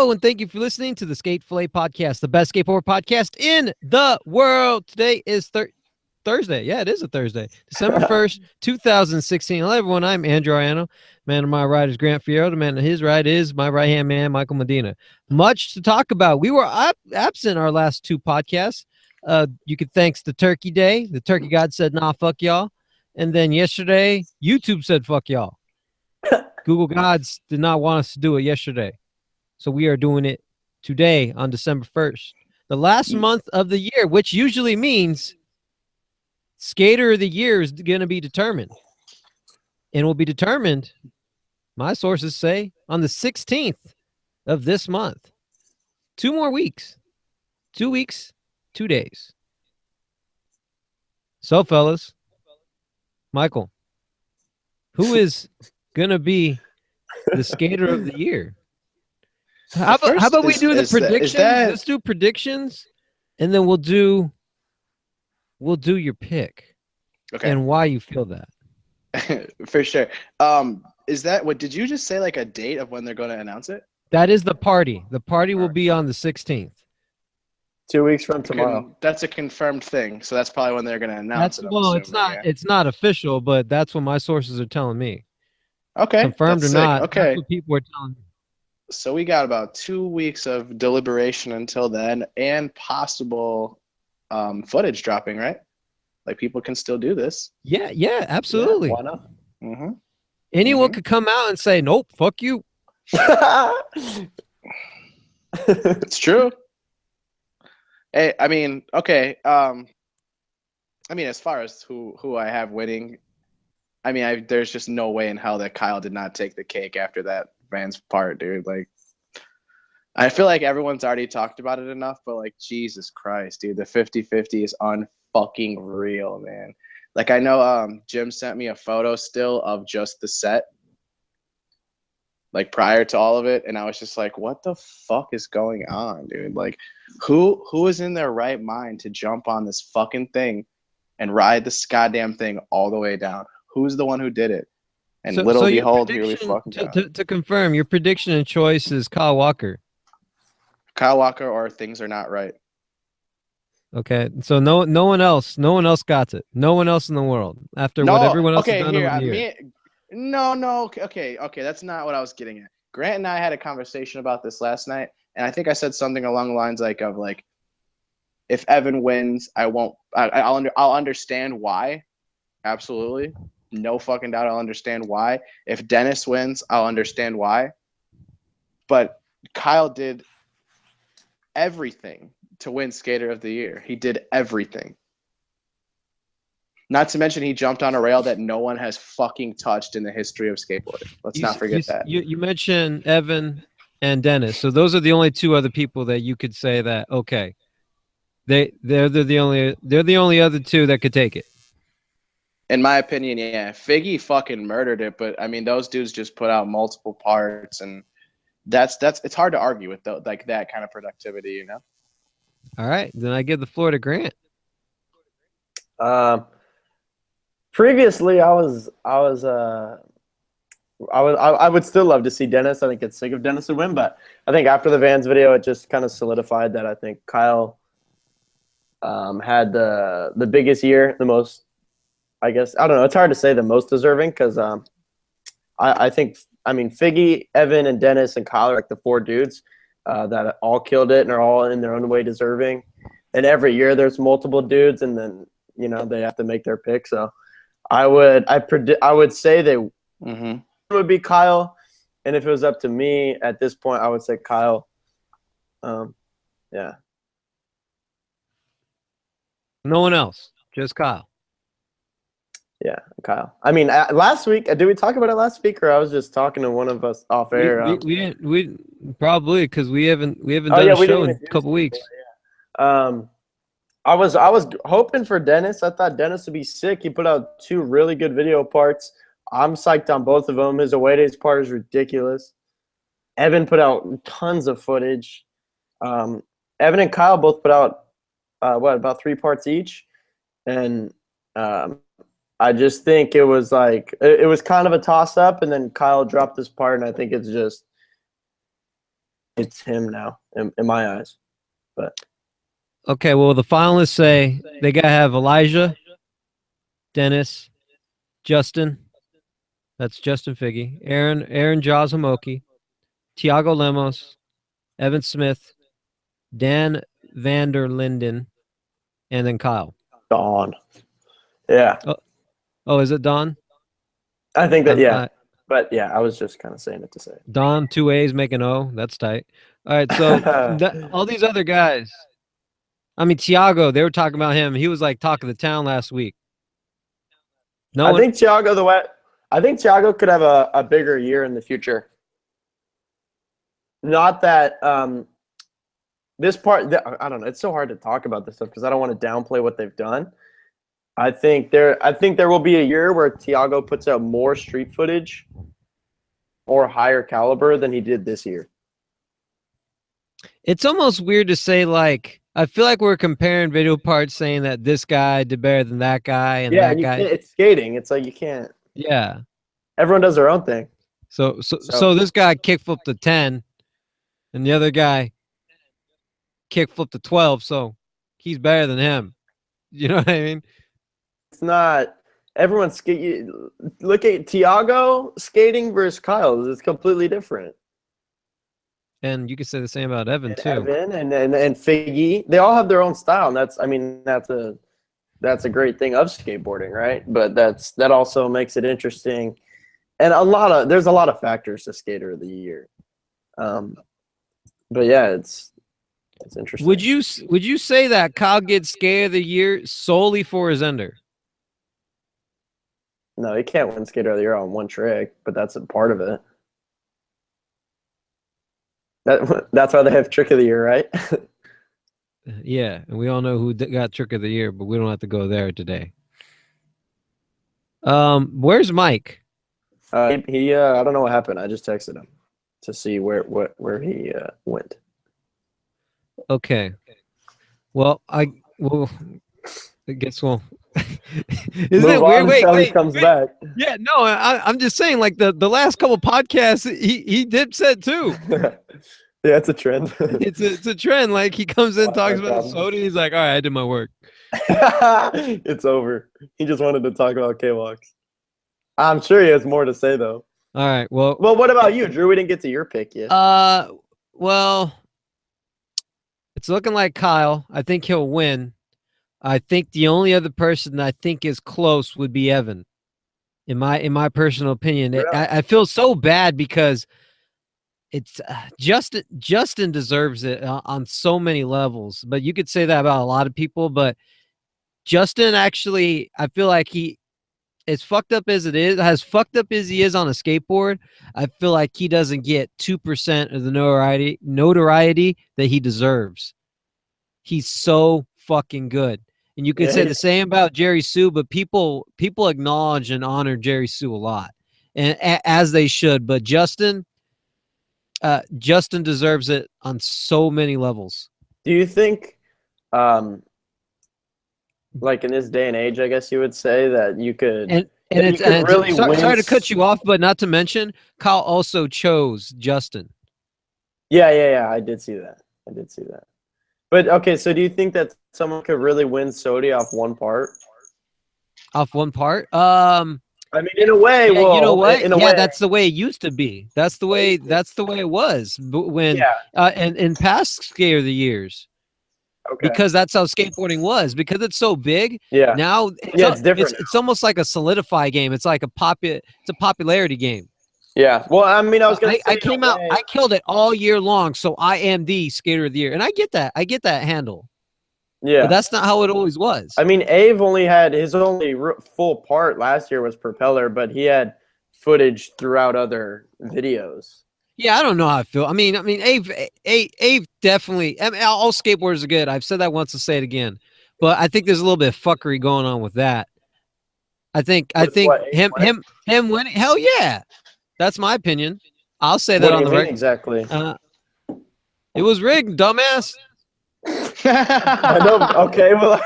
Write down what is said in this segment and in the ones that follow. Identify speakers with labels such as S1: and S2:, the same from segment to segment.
S1: Hello, and thank you for listening to the Fillet podcast, the best skateboard podcast in the world. Today is Thursday. Yeah, it is a Thursday, December 1st, 2016. Hello, everyone. I'm Andrew Ariano. Man on my right is Grant Fierro. The man on his right is my right-hand man, Michael Medina. Much to talk about. We were absent our last two podcasts. You could thanks the Turkey Day. The Turkey God said, nah, fuck y'all. And then yesterday, YouTube said, fuck y'all. Google Gods did not want us to do it yesterday. So we are doing it today on December 1st. The last month of the year, which usually means Skater of the Year is going to be determined. And will be determined, my sources say, on the 16th of this month. 2 more weeks. 2 weeks, 2 days. So, fellas, Michael, who is going to be the Skater of the Year? How about we do the predictions? Let's do predictions, and then we'll do your pick, and why you feel that.
S2: For sure. Is that what did you just say? Like a date of when they're going to announce it?
S1: That is the party. The party will be on the 16th.
S3: 2 weeks from tomorrow.
S2: That's a confirmed thing. So that's probably when they're going to announce it.
S1: Well, it's not. Yeah. It's not official, but that's what my sources are telling me.
S2: Okay.
S1: Confirmed or not? Okay. That's what people are telling me.
S2: So we got about 2 weeks of deliberation until then, and possible footage dropping, right? Like people can still do this.
S1: Yeah, absolutely.
S3: Yeah, why not?
S2: Mm-hmm.
S1: Anyone could come out and say, "Nope, fuck you."
S2: It's true. Hey, I mean, okay. I mean, as far as who I have winning, I mean, there's just no way in hell that Kyle did not take the cake after that Vans part, dude. Like, I feel like everyone's already talked about it enough, but like, Jesus Christ, dude, the 50-50 is unfucking real, man. Like, I know Jim sent me a photo still of just the set, like prior to all of it, and I was just like, what the fuck is going on, dude? Like, who is in their right mind to jump on this fucking thing and ride this goddamn thing all the way down? Who's the one who did it? And little behold, here we fucking go.
S1: To confirm, your prediction and choice is Kyle Walker.
S2: Kyle Walker or Things Are Not Right.
S1: Okay, so no one else got it. No one else in the world after what everyone else has done over the year.
S2: No. Okay. That's not what I was getting at. Grant and I had a conversation about this last night, and I think I said something along the lines of if Evan wins, I'll understand why. Absolutely. No fucking doubt I'll understand why. If Dennis wins, I'll understand why. But Kyle did everything to win Skater of the Year. He did everything. Not to mention he jumped on a rail that no one has fucking touched in the history of skateboarding. Let's not forget that.
S1: You mentioned Evan and Dennis. So those are the only two other people that you could say that, okay, they're the only other two that could take it.
S2: In my opinion, yeah. Figgy fucking murdered it, but I mean, those dudes just put out multiple parts, and it's hard to argue with like that kind of productivity, you know.
S1: All right, then I give the floor to Grant.
S3: Previously, I would still love to see Dennis. I think it's sick if Dennis would win, but I think after the Vans video, it just kind of solidified that I think Kyle had the biggest year, the most. I guess, I don't know. It's hard to say the most deserving because I think, I mean, Figgy, Evan, and Dennis and Kyle are like the 4 dudes that all killed it and are all in their own way deserving. And every year there's multiple dudes, and then, you know, they have to make their pick. So I would say they would be Kyle. And if it was up to me at this point, I would say Kyle. Yeah.
S1: No one else, just Kyle.
S3: Yeah, Kyle. I mean, last week, did we talk about it last week, or I was just talking to one of us off air?
S1: We probably, because we haven't done a show in a couple weeks.
S3: Yeah. I was hoping for Dennis. I thought Dennis would be sick. He put out 2 really good video parts. I'm psyched on both of them. His away days part is ridiculous. Evan put out tons of footage. Evan and Kyle both put out about 3 parts each, and I just think it was like it was kind of a toss up, and then Kyle dropped this part, and I think it's just it's him now in my eyes. But
S1: Okay, well, the finalists say they got to have Elijah, Dennis, Justin. That's Justin Figgy. Aaron Jaws Homoki, Tiago Lemos, Evan Smith, Dan Vander Linden, and then Kyle.
S3: Dawn. Yeah.
S1: Oh, is it Don?
S3: I think that, yeah. But yeah, I was just kind of saying it to say it.
S1: Don, 2 A's, make an O. That's tight. All right, so all these other guys. I mean, Tiago, they were talking about him. He was like talk of the town last week.
S3: I think Tiago could have a bigger year in the future. Not that this part, I don't know. It's so hard to talk about this stuff because I don't want to downplay what they've done. I think there will be a year where Tiago puts out more street footage or higher caliber than he did this year.
S1: It's almost weird to say, like, I feel like we're comparing video parts saying that this guy did better than that guy and that guy.
S3: It's skating. It's like you can't.
S1: Yeah.
S3: Everyone does their own thing.
S1: So this guy kickflipped to 10 and the other guy kickflipped to 12, so he's better than him. You know what I mean?
S3: It's not everyone's skate. Look at Tiago skating versus Kyle. It's completely different.
S1: And you could say the same about Evan too.
S3: Evan and Figgy, they all have their own style, and that's a great thing of skateboarding, right? But that also makes it interesting, and there's a lot of factors to Skater of the Year. But yeah, it's interesting.
S1: Would you say that Kyle gets Skater of the Year solely for his ender?
S3: No, he can't win Skater of the Year on one trick, but that's a part of it. That's why they have Trick of the Year, right?
S1: Yeah, and we all know who got Trick of the Year, but we don't have to go there today. Where's Mike?
S3: He I don't know what happened. I just texted him to see where he went.
S1: Okay. Well, I guess we'll. Isn't it weird? Wait,
S3: he comes back.
S1: Yeah, no, I'm just saying, like the last couple podcasts, he did said too.
S3: Yeah, it's a trend.
S1: it's a trend. Like he comes in, talks about soda, he's like, all right, I did my work.
S3: It's over. He just wanted to talk about K-Walks. I'm sure he has more to say though.
S1: All right. Well,
S3: what about you, Drew? We didn't get to your pick yet.
S1: Well, it's looking like Kyle. I think he'll win. I think the only other person I think is close would be Evan. In my personal opinion,
S3: Really?
S1: I feel so bad because it's Justin deserves it on so many levels. But you could say that about a lot of people. But Justin actually, I feel like he, as fucked up as it is, as fucked up as he is on a skateboard, I feel like he doesn't get 2% of the notoriety that he deserves. He's so fucking good. And you could say the same about Jerry Sue, but people acknowledge and honor Jerry Sue a lot, and as they should. But Justin deserves it on so many levels.
S3: Do you think, like in this day and age, I guess you would say that you could
S1: sorry to cut you off, but not to mention Kyle also chose Justin.
S3: Yeah. I did see that. But okay, so do you think that someone could really win Sodi off one part?
S1: Off one part?
S3: I mean, in a way,
S1: yeah,
S3: well,
S1: you know what?
S3: In a way,
S1: that's the way it used to be. That's the way it was when in past Skater of the Years.
S3: Okay.
S1: Because that's how skateboarding was. Because it's so big.
S3: Yeah.
S1: Now
S3: it's different.
S1: It's almost like a solidify game. It's like it's a popularity game.
S3: Yeah. Well, I mean, I
S1: came out. I killed it all year long, so I am the Skater of the Year, and I get that. I get that handle.
S3: Yeah.
S1: But that's not how it always was.
S3: I mean, Ave only had his only full part last year was Propeller, but he had footage throughout other videos.
S1: Yeah, I don't know how I feel. I mean, Ave definitely. I mean, all skateboarders are good. I've said that once. To say it again, but I think there's a little bit of fuckery going on with that. I think him winning. Hell yeah. That's my opinion. I'll say that on the record.
S3: Exactly.
S1: It was rigged, dumbass.
S3: I know. Okay, well,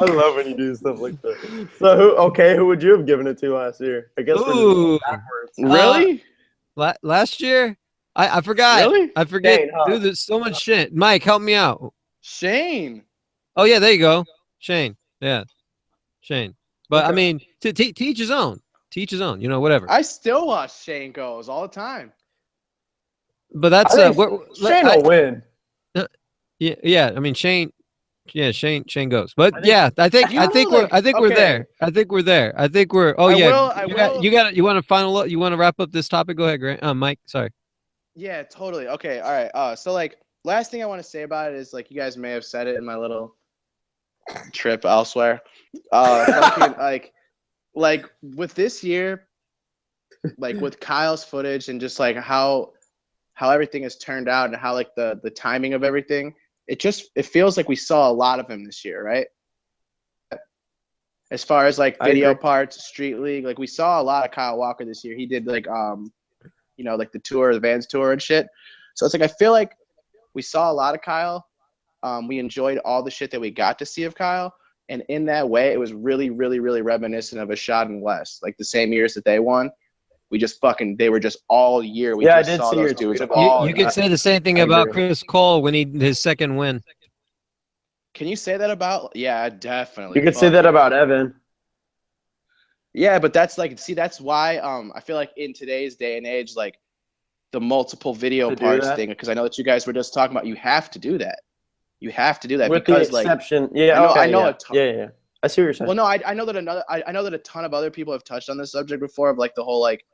S3: I love when you do stuff like that. So, who would you have given it to last year? I guess.
S2: Really?
S1: Last year, I forgot.
S2: Really?
S1: I forget.
S3: Shane, huh?
S1: Dude, there's so much shit. Mike, help me out.
S2: Shane.
S1: Oh yeah, there you go. Shane. Yeah. Shane. But I
S3: Okay.
S1: mean, to each his own. To each his own. You know, whatever.
S2: I still watch Shane Goes all the time.
S1: But that's
S3: I think Shane will win.
S1: Yeah. I mean, Shane. Yeah, Shane goes. But
S3: I think-
S1: yeah, I think
S2: You know, like,
S1: we're
S2: okay.
S1: there. I think we're there. I think we're. Oh
S2: I
S1: yeah.
S2: will-
S1: You want to final? You want to wrap up this topic? Go ahead, Grant. Mike. Sorry.
S2: Yeah, totally. Okay, all right. So like, last thing I want to say about it is like, you guys may have said it in my little trip elsewhere. Fucking, like with this year, like with Kyle's footage and just like how everything has turned out and how like the timing of everything, it feels like we saw a lot of him this year, right? As far as like video parts, Street League, like we saw a lot of Kyle Walker this year. He did like you know, like the tour, the Vans tour and shit. So it's like I feel like we saw a lot of Kyle. We enjoyed all the shit that we got to see of Kyle. And in that way, it was really, really, really reminiscent of Ashad and West. Like the same years that they won. They were just all year. We
S3: Yeah, I
S2: just
S3: did
S2: saw
S3: see
S2: those
S3: your
S2: dudes
S3: tweet
S2: all
S1: You could say the same thing
S3: I
S1: about
S3: agree.
S1: Chris Cole when his second win.
S2: Can you say that about? Yeah, definitely.
S3: You could say
S2: Fuck
S3: that
S2: yeah.
S3: about Evan.
S2: Yeah, but that's like, see, that's why I feel like in today's day and age, like the multiple video
S3: To do
S2: parts
S3: that?
S2: thing, because I know that you guys were just talking about, you have to do that. You have to do that
S3: With
S2: because
S3: the
S2: like,
S3: exception, yeah,
S2: I know
S3: yeah.
S2: a ton.
S3: Yeah. I see what you're saying.
S2: Well, no, I know that I know that a ton of other people have touched on this subject before of like the whole like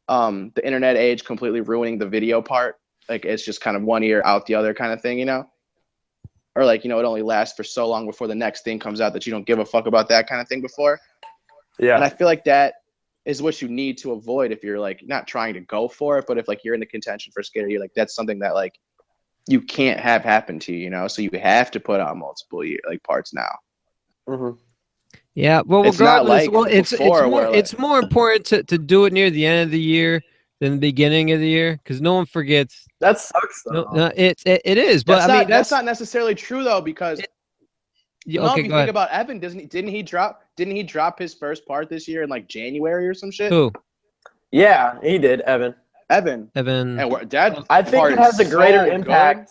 S2: the internet age completely ruining the video part. Like it's just kind of one ear out the other kind of thing, you know? Or like, you know, it only lasts for so long before the next thing comes out that you don't give a fuck about that kind of thing before.
S3: Yeah.
S2: And I feel like that is what you need to avoid if you're like not trying to go for it, but if like you're in the contention for skater, you're like, that's something that like you can't have happen to you, you know? So you have to put out multiple like parts now.
S3: Mm-hmm.
S1: Yeah, well,
S2: It's not
S1: regardless,
S2: like
S1: well,
S2: before where, like-
S1: it's more important to do it near the end of the year than the beginning of the year because no one forgets.
S3: That sucks though.
S1: No, it is, but I mean
S2: that's not necessarily true though because
S1: okay.
S2: if you
S1: Go
S2: think
S1: ahead.
S2: about Evan, didn't he drop his first part this year in like January or some shit?
S1: Who?
S3: Yeah, he did, Evan.
S2: Evan.
S1: Evan.
S2: And that
S3: I think
S2: part
S3: it has a
S2: is
S3: greater
S2: so
S3: impact.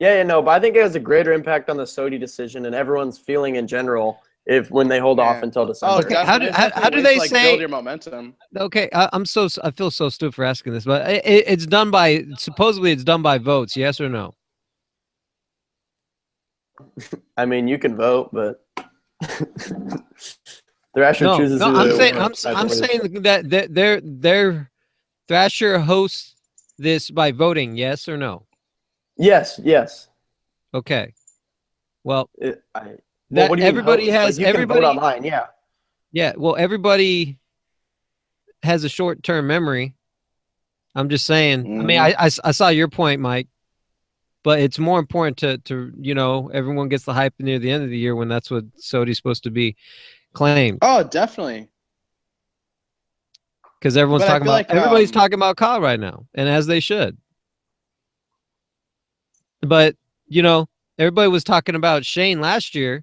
S2: good.
S3: Yeah, but I think it has a greater impact on the Sodi decision and everyone's feeling in general when they hold off until December.
S2: Oh,
S1: Okay, how do
S2: definitely
S1: they
S2: to, like,
S1: say
S2: build your momentum?
S1: Okay, I feel so stupid for asking this, but it's done by supposedly it's done by votes, yes or no?
S3: I mean, you can vote, but Thrasher chooses.
S1: No,
S3: who
S1: I'm
S3: they
S1: saying
S3: want.
S1: I'm saying that their Thrasher hosts this by voting, yes or no?
S3: Yes.
S1: Okay. Well,
S3: What do you
S1: everybody
S3: mean,
S1: has
S3: you can
S1: everybody
S3: vote online. Yeah.
S1: Yeah, well, everybody has a short-term memory. I'm just saying. I mean, I saw your point, Mike, but it's more important to you know, everyone gets the hype near the end of the year when that's what Sodi's supposed to be claimed.
S2: Oh, definitely.
S1: Because everyone's
S2: But I
S1: talking
S2: feel
S1: about
S2: like,
S1: everybody's talking about Kyle right now, and as they should. But you know, everybody was talking about Shane last year,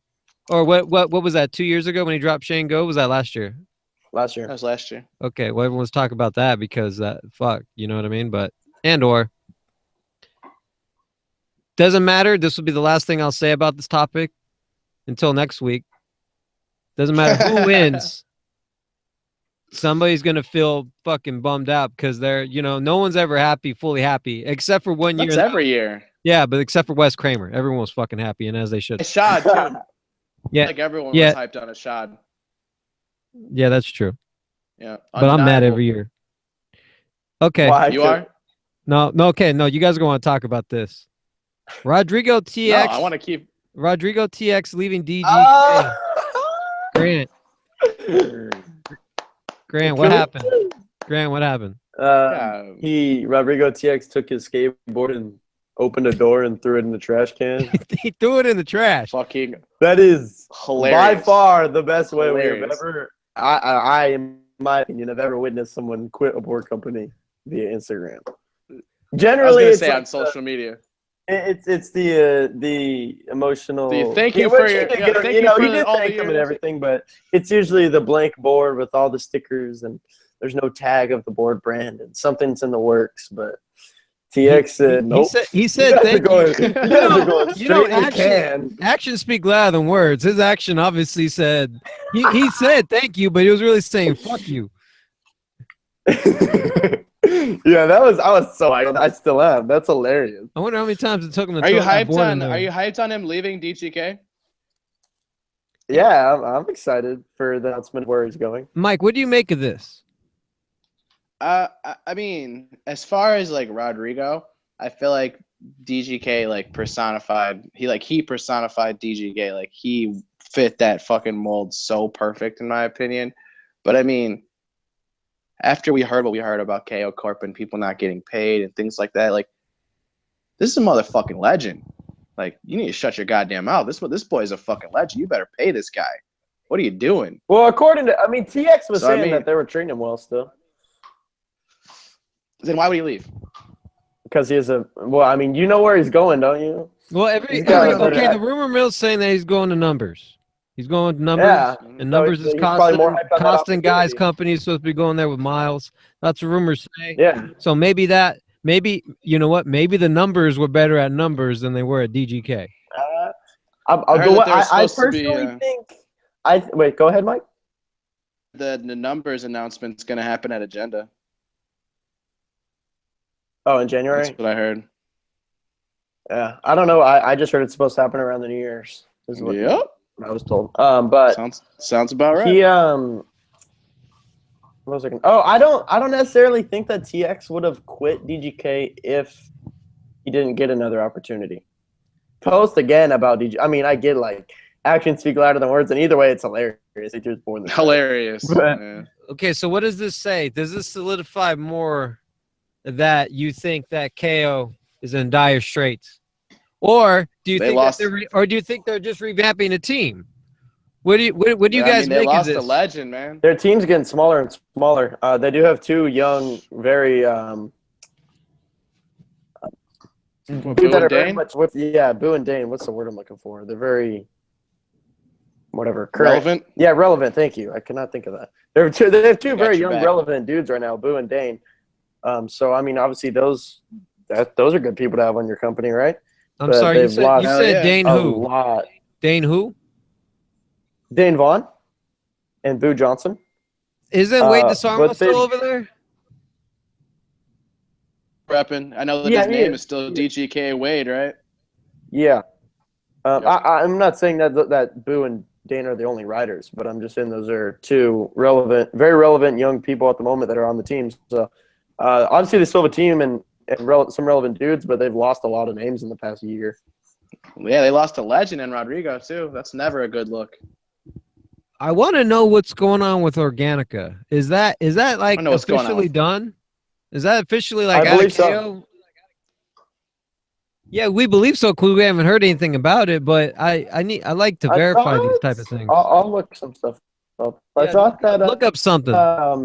S1: or what was that? 2 years ago when he dropped Shane Go? Was that last year?
S3: Last year.
S2: That was last year.
S1: Okay, well, everyone's talking about that because fuck, you know what I mean? But or doesn't matter. This will be the last thing I'll say about this topic until next week. Doesn't matter who wins. Somebody's gonna feel fucking bummed out because they're, you know, no one's ever fully happy, except for one year.
S2: That's every year.
S1: Yeah, but except for Wes Kramer, everyone was fucking happy, and as they should.
S2: Ashad too.
S1: Yeah,
S2: Like everyone was hyped on Ashad.
S1: yeah, that's true.
S2: Yeah,
S1: but I'm mad every year. Okay,
S3: Why?
S2: You are?
S1: No, okay, no. You guys are going to talk about this. Rodrigo TX.
S2: No, I want to keep
S1: Rodrigo TX leaving DG. Grant, what happened? Grant, what happened?
S3: Rodrigo TX took his skateboard and opened a door and threw it in the trash can.
S1: He threw it in the trash.
S2: fucking
S3: That is
S2: hilarious.
S3: by far the best way we have
S2: Hilarious.
S3: ever. I, in my opinion, have ever witnessed someone quit a board company via Instagram. Generally,
S2: I was
S3: it's
S2: gonna say
S3: like
S2: on social media.
S3: It's the emotional.
S2: Thank you for your.
S3: he
S2: Yeah, thank you
S3: know,
S2: for
S3: he did
S2: all the
S3: thank them and
S2: years.
S3: everything, but it's usually the blank board with all the stickers and there's no tag of the board brand, and something's in the works, but TX said nope.
S1: He said thank you. Actions speak louder than words. His action obviously said he said thank you, but he was really saying fuck you.
S3: Yeah, I was so I still am. That's hilarious.
S1: I wonder how many times it took him to
S2: Are you hyped on him leaving DGK?
S3: Yeah, I'm excited for the announcement of where he's going.
S1: Mike, what do you make of this?
S2: I mean, as far as like Rodrigo, I feel like DGK like personified. He personified DGK. Like he fit that fucking mold so perfect in my opinion. But I mean, after we heard what we heard about KO Corp and people not getting paid and things like that, like this is a motherfucking legend. Like you need to shut your goddamn mouth. This boy is a fucking legend. You better pay this guy. What are you doing?
S3: Well, according to TX was saying that they were treating him well still.
S2: Then why would he leave?
S3: Because he is you know where he's going, don't you?
S1: Well, the rumor mill's saying that he's going to Numbers. He's going to Numbers,
S3: yeah.
S1: And Numbers is constant guys company. He's supposed to be going there with Miles. That's what rumors say.
S3: Yeah.
S1: So maybe you know what? Maybe the Numbers were better at Numbers than they were at DGK.
S3: I personally think. Wait. Go ahead, Mike.
S2: The Numbers announcement's going to happen at Agenda.
S3: Oh, in January?
S2: That's what I heard.
S3: Yeah, I don't know. I just heard it's supposed to happen around the New Year's.
S2: Yep.
S3: I was told. But
S2: sounds about right.
S3: He what was I gonna? Oh, I don't necessarily think that TX would have quit DGK if he didn't get another opportunity. Post again about DG. I mean, I get like actions speak louder than words, and either way, it's hilarious. It's just born
S2: hilarious.
S3: Yeah.
S1: Okay, so what does this say? Does this solidify more that you think that KO is in dire straits, or do you think they're just revamping the team? What do you guys make of this?
S2: They lost a legend, man.
S3: Their team's getting smaller and smaller. They do have two young, very
S2: Boo and Dane?
S3: Boo and Dane. What's the word I'm looking for? They're very
S2: relevant.
S3: Yeah, relevant. Thank you. I cannot think of that. They have two very young, relevant dudes right now, Boo and Dane. So I mean, obviously those are good people to have on your company, right?
S1: I'm sorry, you said Dane who? Dane who?
S3: Dane Vaughn and Boo Johnson.
S1: Isn't Wade DeSarmo still over there?
S2: Repping. I know that his name is still DGK Wade, right?
S3: Yeah. I'm not saying that Boo and Dane are the only riders, but I'm just saying those are two very relevant young people at the moment that are on the team. So. Obviously, they still have a team and some relevant dudes, but they've lost a lot of names in the past year.
S2: Yeah, they lost a legend in Rodrigo, too. That's never a good look.
S1: I want to know what's going on with Organica. Is that like officially done? Is that officially like
S3: I believe so.
S1: Yeah, we believe so, because we haven't heard anything about it, but I like to verify these type of things.
S3: I'll look some stuff up. I thought that
S1: look up something.
S3: I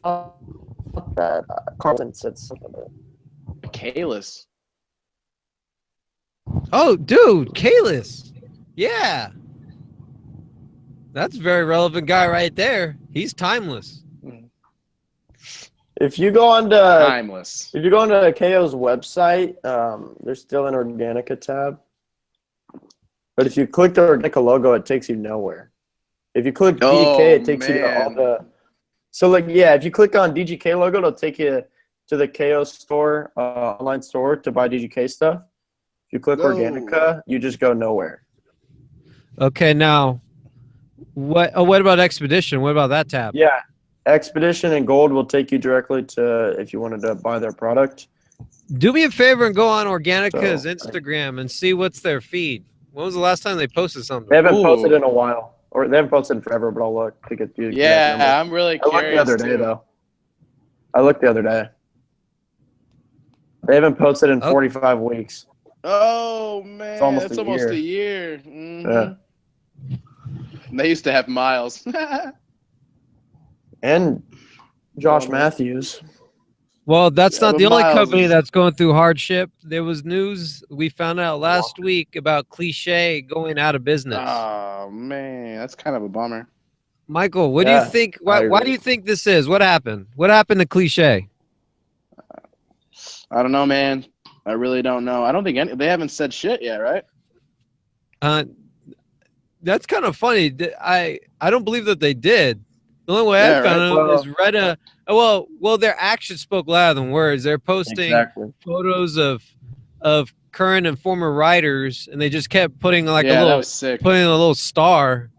S3: thought that Carlton said something about it.
S2: Kalis.
S1: Oh, dude, Kalis. Yeah. That's a very relevant guy right there. He's timeless.
S3: If you go on to
S2: timeless.
S3: If you go onto KO's website, there's still an Organica tab. But if you click the Organica logo, it takes you nowhere. If you click DGK, it takes you to all the. So like if you click on DGK logo, it'll take you to the KO store, online store to buy DGK stuff. If you click Organica, you just go nowhere.
S1: Okay, now what about Expedition? What about that tab?
S3: Yeah. Expedition and Gold will take you directly to if you wanted to buy their product.
S1: Do me a favor and go on Organica's Instagram and see what's their feed. When was the last time they posted something?
S3: They haven't posted in a while. Or they haven't posted in forever, but I'll look to get you.
S2: Yeah, I'm really curious.
S3: I looked the other day, though. I looked the other day. They haven't posted in 45 weeks.
S2: Oh, man. It's almost a year. Mm-hmm.
S3: Yeah.
S2: They used to have Miles.
S3: And Josh Matthews.
S1: Well, that's not the only company that's going through hardship. There was news we found out last week about Cliche going out of business.
S2: Oh, man. That's kind of a bummer.
S1: Michael, what do you
S3: Yeah,
S1: think?
S3: I
S1: Why
S3: agree.
S1: do you think this is? What happened? What happened to Cliche?
S2: I don't know, man. I really don't know. I don't think they haven't said shit yet, right?
S1: Uh, that's kind of funny. I don't believe that they did. The only way I
S2: Yeah,
S1: found
S2: right.
S1: out is
S3: Well,
S1: Retta. Well, their actions spoke louder than words. They're posting
S3: exactly.
S1: photos of current and former writers, and they just kept putting like
S2: Yeah, that was sick.
S1: putting a little star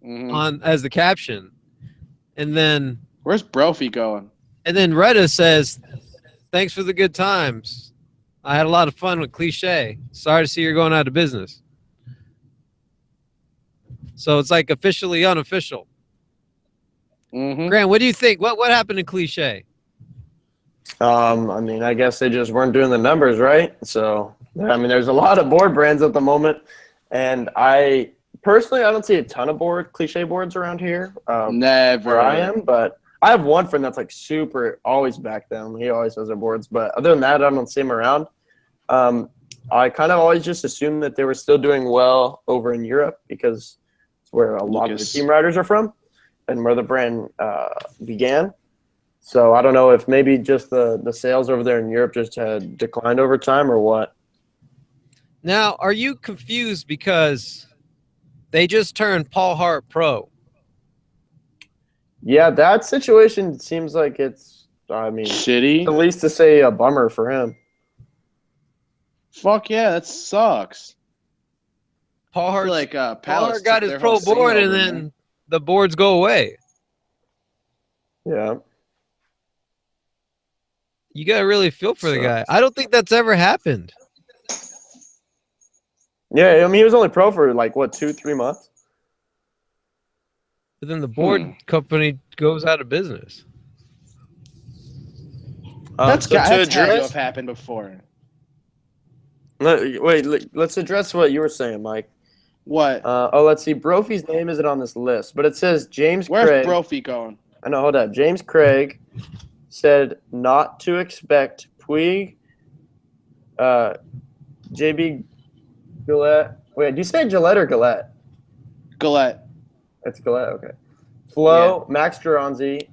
S2: Hmm.
S1: on as the caption, and then
S2: Where's Brophy going?
S1: Retta says, "Thanks for the good times. I had a lot of fun with Cliche. Sorry to see you're going out of business." So it's like officially unofficial.
S2: Hmm.
S1: Grant, what do you think? What happened to Cliche?
S3: I mean, I guess they just weren't doing the numbers right. So, I mean, there's a lot of board brands at the moment, and I personally, I don't see a ton of cliche boards around here
S2: Never.
S3: where I am. But I have one friend that's like super always back them. He always has their boards, but other than that, I don't see him around. I kind of always just assumed that they were still doing well over in Europe because it's where a lot of the
S2: Lucas.
S3: team riders are from and where the brand began. So I don't know if maybe just the sales over there in Europe just had declined over time or what.
S1: Now, are you confused because they just turned Paul Hart pro?
S3: Yeah, that situation seems like it's, I mean,
S2: Shitty.
S3: at least to say a bummer for him.
S2: Fuck yeah, that sucks.
S1: Paul
S2: I
S1: Hart
S2: feel like
S1: Paul
S2: Palace
S1: Hart got
S2: took
S1: his
S2: their
S1: pro
S2: whole scene
S1: board, and
S2: over,
S1: then
S2: man.
S1: the boards go away.
S3: Yeah.
S1: You gotta really feel for the
S3: So,
S1: guy. I don't think that's ever happened.
S3: yeah, I mean, he was only pro for like, what, 2-3 months?
S1: But then the board company goes out of business.
S2: That's
S3: So to
S2: had to have
S3: address,
S2: happened before.
S3: let's address what you were saying, Mike.
S2: What?
S3: Let's see. Brophy's name isn't on this list, but it says James
S2: Where's
S3: Craig.
S2: Brophy going?
S3: I know, hold up. James Craig said not to expect Puig, JB Gillette. Wait, do you say Gillette or Gillette?
S2: Gillette.
S3: It's Gillette, okay. Flo, Max Geronzi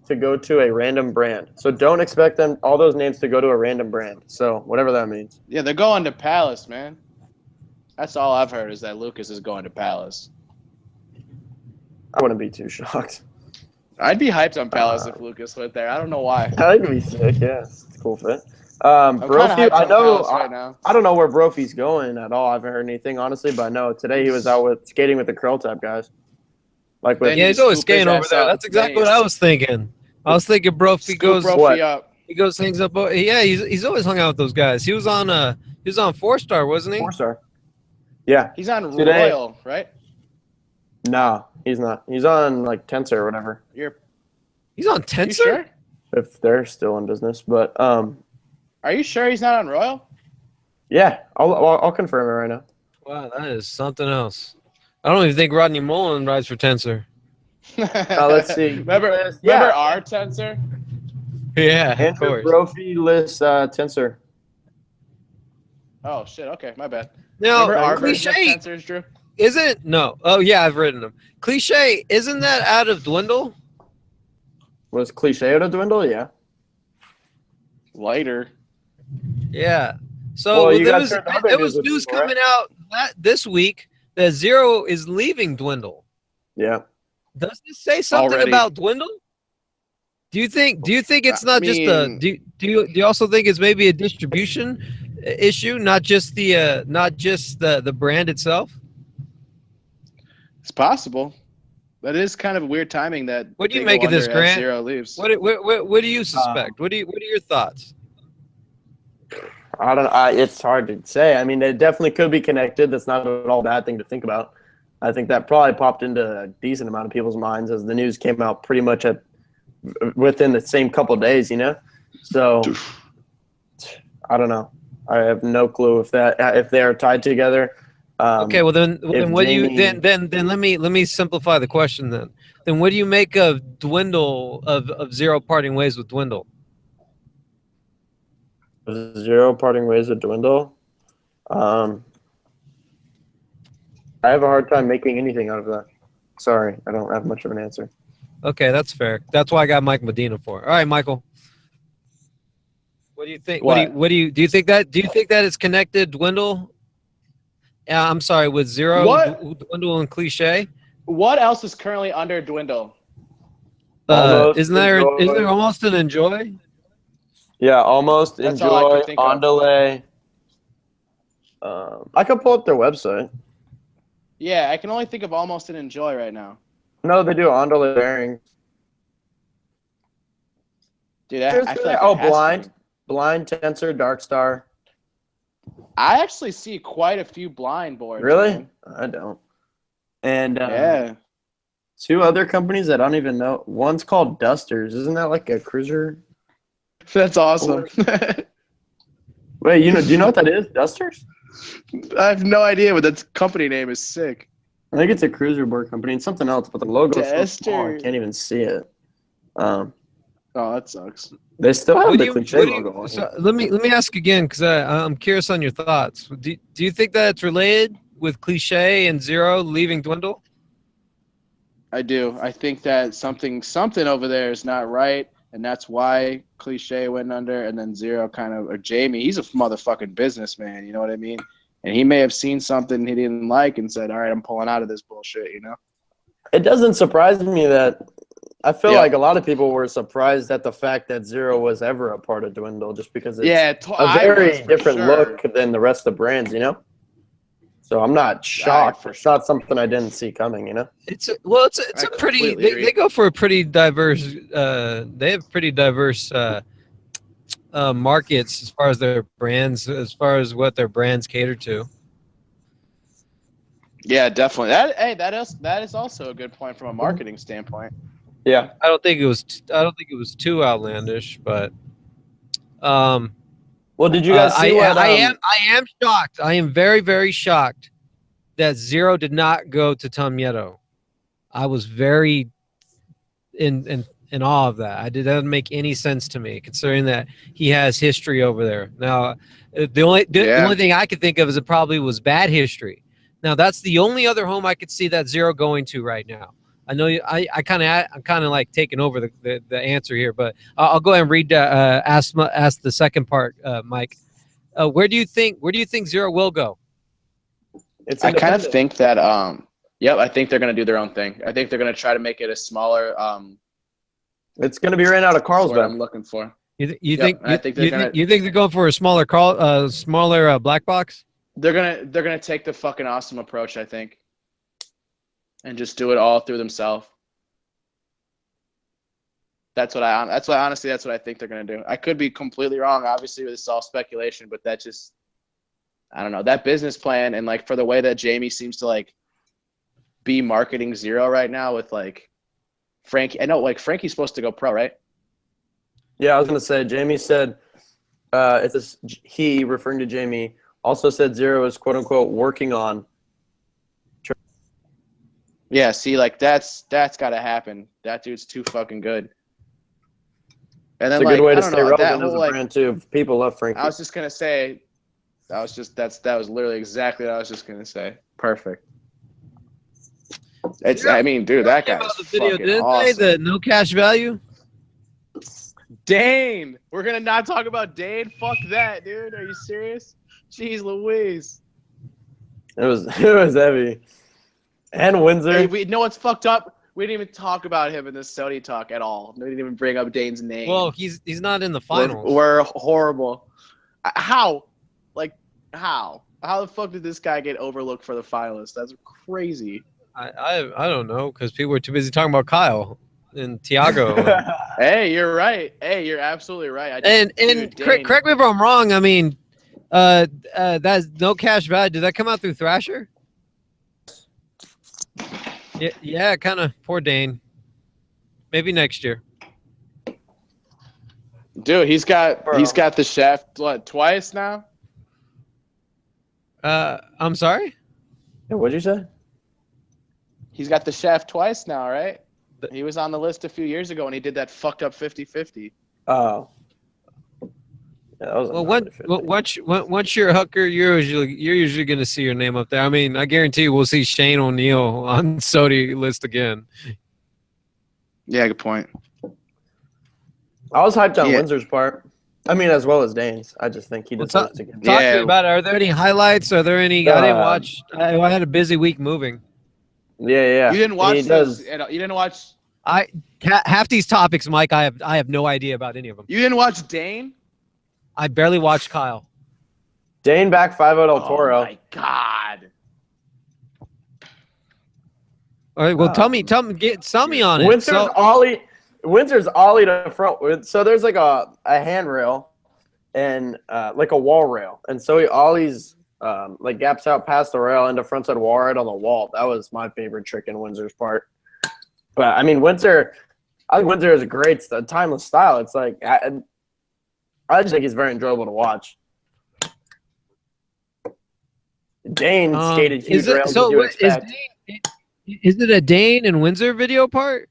S3: to go to a random brand. So don't expect them, all those names to go to a random brand. So whatever that means.
S2: Yeah, they're going to Palace, man. That's all I've heard is that Lucas is going to Palace.
S3: I wouldn't be too shocked.
S2: I'd be hyped on Palace if Lucas went there. I don't know why.
S3: That could be sick, yeah. It's a cool fit.
S2: I'm kind of
S3: Brophy,
S2: hyped on Palace right now.
S3: I don't know where Brophy's going at all. I haven't heard anything, honestly, but I know today he was out with skating with the Curl Tap guys. Like with,
S2: Then
S1: Yeah, he's always
S2: scoop his
S1: skating over
S2: ass
S1: there.
S2: up.
S1: That's exactly
S2: Then
S1: what I was thinking. I was thinking Brophy
S2: Scoop
S1: goes
S2: Brophy
S3: What?
S2: up.
S1: he goes hangs up. Yeah, he's always hung out with those guys. He was on 4-star, wasn't he?
S3: 4-star. Yeah.
S2: He's on
S3: Today-
S2: Royal, right?
S3: No, he's not. He's on like Tensor or whatever.
S1: He's on
S2: You
S1: Tensor.
S2: sure?
S3: If they're still in business, but
S2: Are you sure he's not on Royal?
S3: yeah, I'll confirm it right now.
S1: Wow, that is something else. I don't even think Rodney Mullen rides for Tensor.
S3: Let's see.
S2: Remember our Tensor?
S1: Yeah, of
S3: Andrew
S1: course.
S3: Brophy lists Tensor.
S2: Oh shit. Okay, my bad.
S1: Now,
S2: Remember our version of
S1: Cliche
S2: Tensors, Drew?
S1: isn't no. Oh yeah, I've written them. Cliche isn't that out of Dwindle?
S3: Was Cliche to dwindle? Yeah.
S2: Lighter.
S1: Yeah. So
S3: Well, you
S1: there
S3: guys
S1: was
S3: heard the other
S1: there
S3: news
S1: was
S3: with
S1: news
S3: Dwindle,
S1: coming out this week that Zero is leaving Dwindle.
S3: Yeah.
S1: Does this say something
S2: Already.
S1: about Dwindle? Do you think it's not just a
S2: mean-
S1: do you also think it's maybe a distribution issue, not just the brand itself?
S2: It's possible. That is kind of weird timing that.
S1: What do you
S2: they
S1: make
S2: go
S1: of this,
S2: under as
S1: Grant?
S2: Zero leaves.
S1: What do you suspect? What are your thoughts?
S3: I don't know. It's hard to say. I mean, it definitely could be connected. That's not at all a bad thing to think about. I think that probably popped into a decent amount of people's minds as the news came out pretty much within the same couple of days, you know? So I don't know. I have no clue if they are tied together.
S1: Okay, well then what do you
S3: Jamie-
S1: then let me simplify the question then. Then what do you make of Dwindle of Zero parting ways with Dwindle?
S3: Zero parting ways with Dwindle. I have a hard time making anything out of that. Sorry, I don't have much of an answer.
S1: Okay, that's fair. That's why I got Mike Medina for. All right, Michael. What do you think?
S2: What?
S1: Do you think that it's connected dwindle? I'm sorry, with zero
S2: What?
S1: dwindle and cliche.
S2: What else is currently under dwindle?
S3: Almost
S1: Isn't there
S3: enjoy.
S1: almost an enjoy?
S3: Yeah, almost
S2: That's all I
S3: enjoy
S2: could think of.
S3: on delay. I could pull up their website.
S2: Yeah, I can only think of almost and enjoy right now.
S3: No, they do on delay bearing.
S2: Dude, I feel like
S3: oh,
S2: it has
S3: blind,
S2: to be.
S3: blind tensor, dark star.
S2: I actually see quite a few blind boards.
S3: Really?
S2: Man.
S3: I don't. And
S2: Yeah.
S3: 2 other companies that I don't even know. One's called Dusters. Isn't that like a cruiser?
S2: That's awesome.
S3: Wait, do you know what that is? Dusters?
S2: I have no idea, but that company name is sick.
S3: I think it's a cruiser board company and something else, but the logo is so small I
S2: Duster.
S3: can't even see it.
S2: Oh, that sucks.
S3: They still have
S1: What
S3: the
S1: do
S3: Cliche
S1: you,
S3: logo on
S1: so
S3: it.
S1: let me ask again because I'm curious on your thoughts. Do you think that it's related with cliche and zero leaving dwindle?
S2: I do. I think that something over there is not right, and that's why Cliche went under, and then Zero or Jamie. He's a motherfucking businessman. You know what I mean? And he may have seen something he didn't like and said, "All right, I'm pulling out of this bullshit." You know?
S3: It doesn't surprise me that I feel like a lot of people were surprised at the fact that Zero was ever a part of Dwindle, just because it's a very different look than the rest of the brands, So I'm not shocked. It's not something I didn't see coming,
S1: It's a pretty. They go for a pretty diverse. They have pretty diverse markets as far as their brands, as far as what their brands cater to.
S2: Yeah, definitely. That is also a good point from a marketing standpoint.
S3: Yeah,
S1: I don't think it was too outlandish, but
S3: well, did you guys see what?
S1: I am shocked. I am very, very shocked that Zero did not go to Tom Yeto. I was very in awe of that. It doesn't make any sense to me, considering that he has history over there. Now, the only thing I could think of is it probably was bad history. Now, that's the only other home I could see that Zero going to right now. I know I'm kind of like taking over the answer here, but I'll go ahead and read ask the second part, Mike. Where do you think Zero will go?
S2: I kind of think that I think they're going to do their own thing. I think they're going to try to make it a smaller
S3: it's going to be ran out of Carlsbad.
S2: What I'm looking for.
S1: You think they're going for a smaller black box?
S2: They're gonna take the fucking awesome approach, I think, and just do it all through themselves. That's what I think they're gonna do. I could be completely wrong. Obviously, this is all speculation, but that just, I don't know, that business plan and for the way that Jamie seems to be marketing Zero right now with Frankie. I know Frankie's supposed to go pro, right?
S3: Yeah, I was gonna say Jamie said he referring to Jamie also said Zero is quote unquote working on.
S2: Yeah, see, that's got to happen. That dude's too fucking good. And then
S3: it's a good way to stay relevant as a brand too. People love Frankie.
S2: I was just gonna say, that was literally exactly what I was just gonna say. Perfect. I mean, dude, that guy's fucking awesome.
S1: The no cash value.
S2: Dane, we're gonna not talk about Dane. Fuck that, dude. Are you serious? Jeez Louise.
S3: It was heavy. And Windsor.
S2: Hey, we know what's fucked up. We didn't even talk about him in this Sony talk at all. We didn't even bring up Dane's name.
S1: Well, he's not in the finals.
S2: We're horrible. How? How? How the fuck did this guy get overlooked for the finalists? That's crazy.
S1: I don't know, because people were too busy talking about Kyle and Tiago.
S2: Hey, you're right. Hey, you're absolutely right.
S1: Correct me if I'm wrong. I mean, that's no cash value. Did that come out through Thrasher? Yeah, kind of. Poor Dane. Maybe next year.
S2: Dude, he's got the chef twice now.
S1: I'm sorry.
S3: What'd you say?
S2: He's got the chef twice now, right? He was on the list a few years ago when he did that fucked up 50-50.
S3: Oh. that was a
S1: Well,
S3: gnarly 50.
S1: once you're a hooker, you're usually going to see your name up there. I mean, I guarantee we'll see Shane O'Neill on Sodi list again.
S2: Yeah, good point.
S3: I was hyped on
S2: Yeah.
S3: Windsor's part. I mean, as well as Dane's. I just think he
S1: Well,
S3: deserves to get.
S1: Talk to
S2: Yeah.
S1: me about it. Are there any highlights? Are there any? I didn't watch. I had a busy week moving.
S3: Yeah.
S2: You didn't watch
S3: He
S2: this.
S3: does.
S2: You didn't watch.
S1: Half these topics, Mike. I have no idea about any of them.
S2: You didn't watch Dane.
S1: I barely watched Kyle.
S3: Dane back 5-0 El
S2: Oh
S3: Toro.
S2: my god.
S1: All right. Well, tell me on it.
S3: Windsor's ollie to front. So there's like a handrail and like a wall rail, and so he ollies like gaps out past the rail into frontside wall right on the wall. That was my favorite trick in Windsor's part. But I mean, I think Windsor is a great, timeless style. It's like I just think he's very enjoyable to watch. Dane skated huge rails.
S1: Is it a Dane and Windsor video part?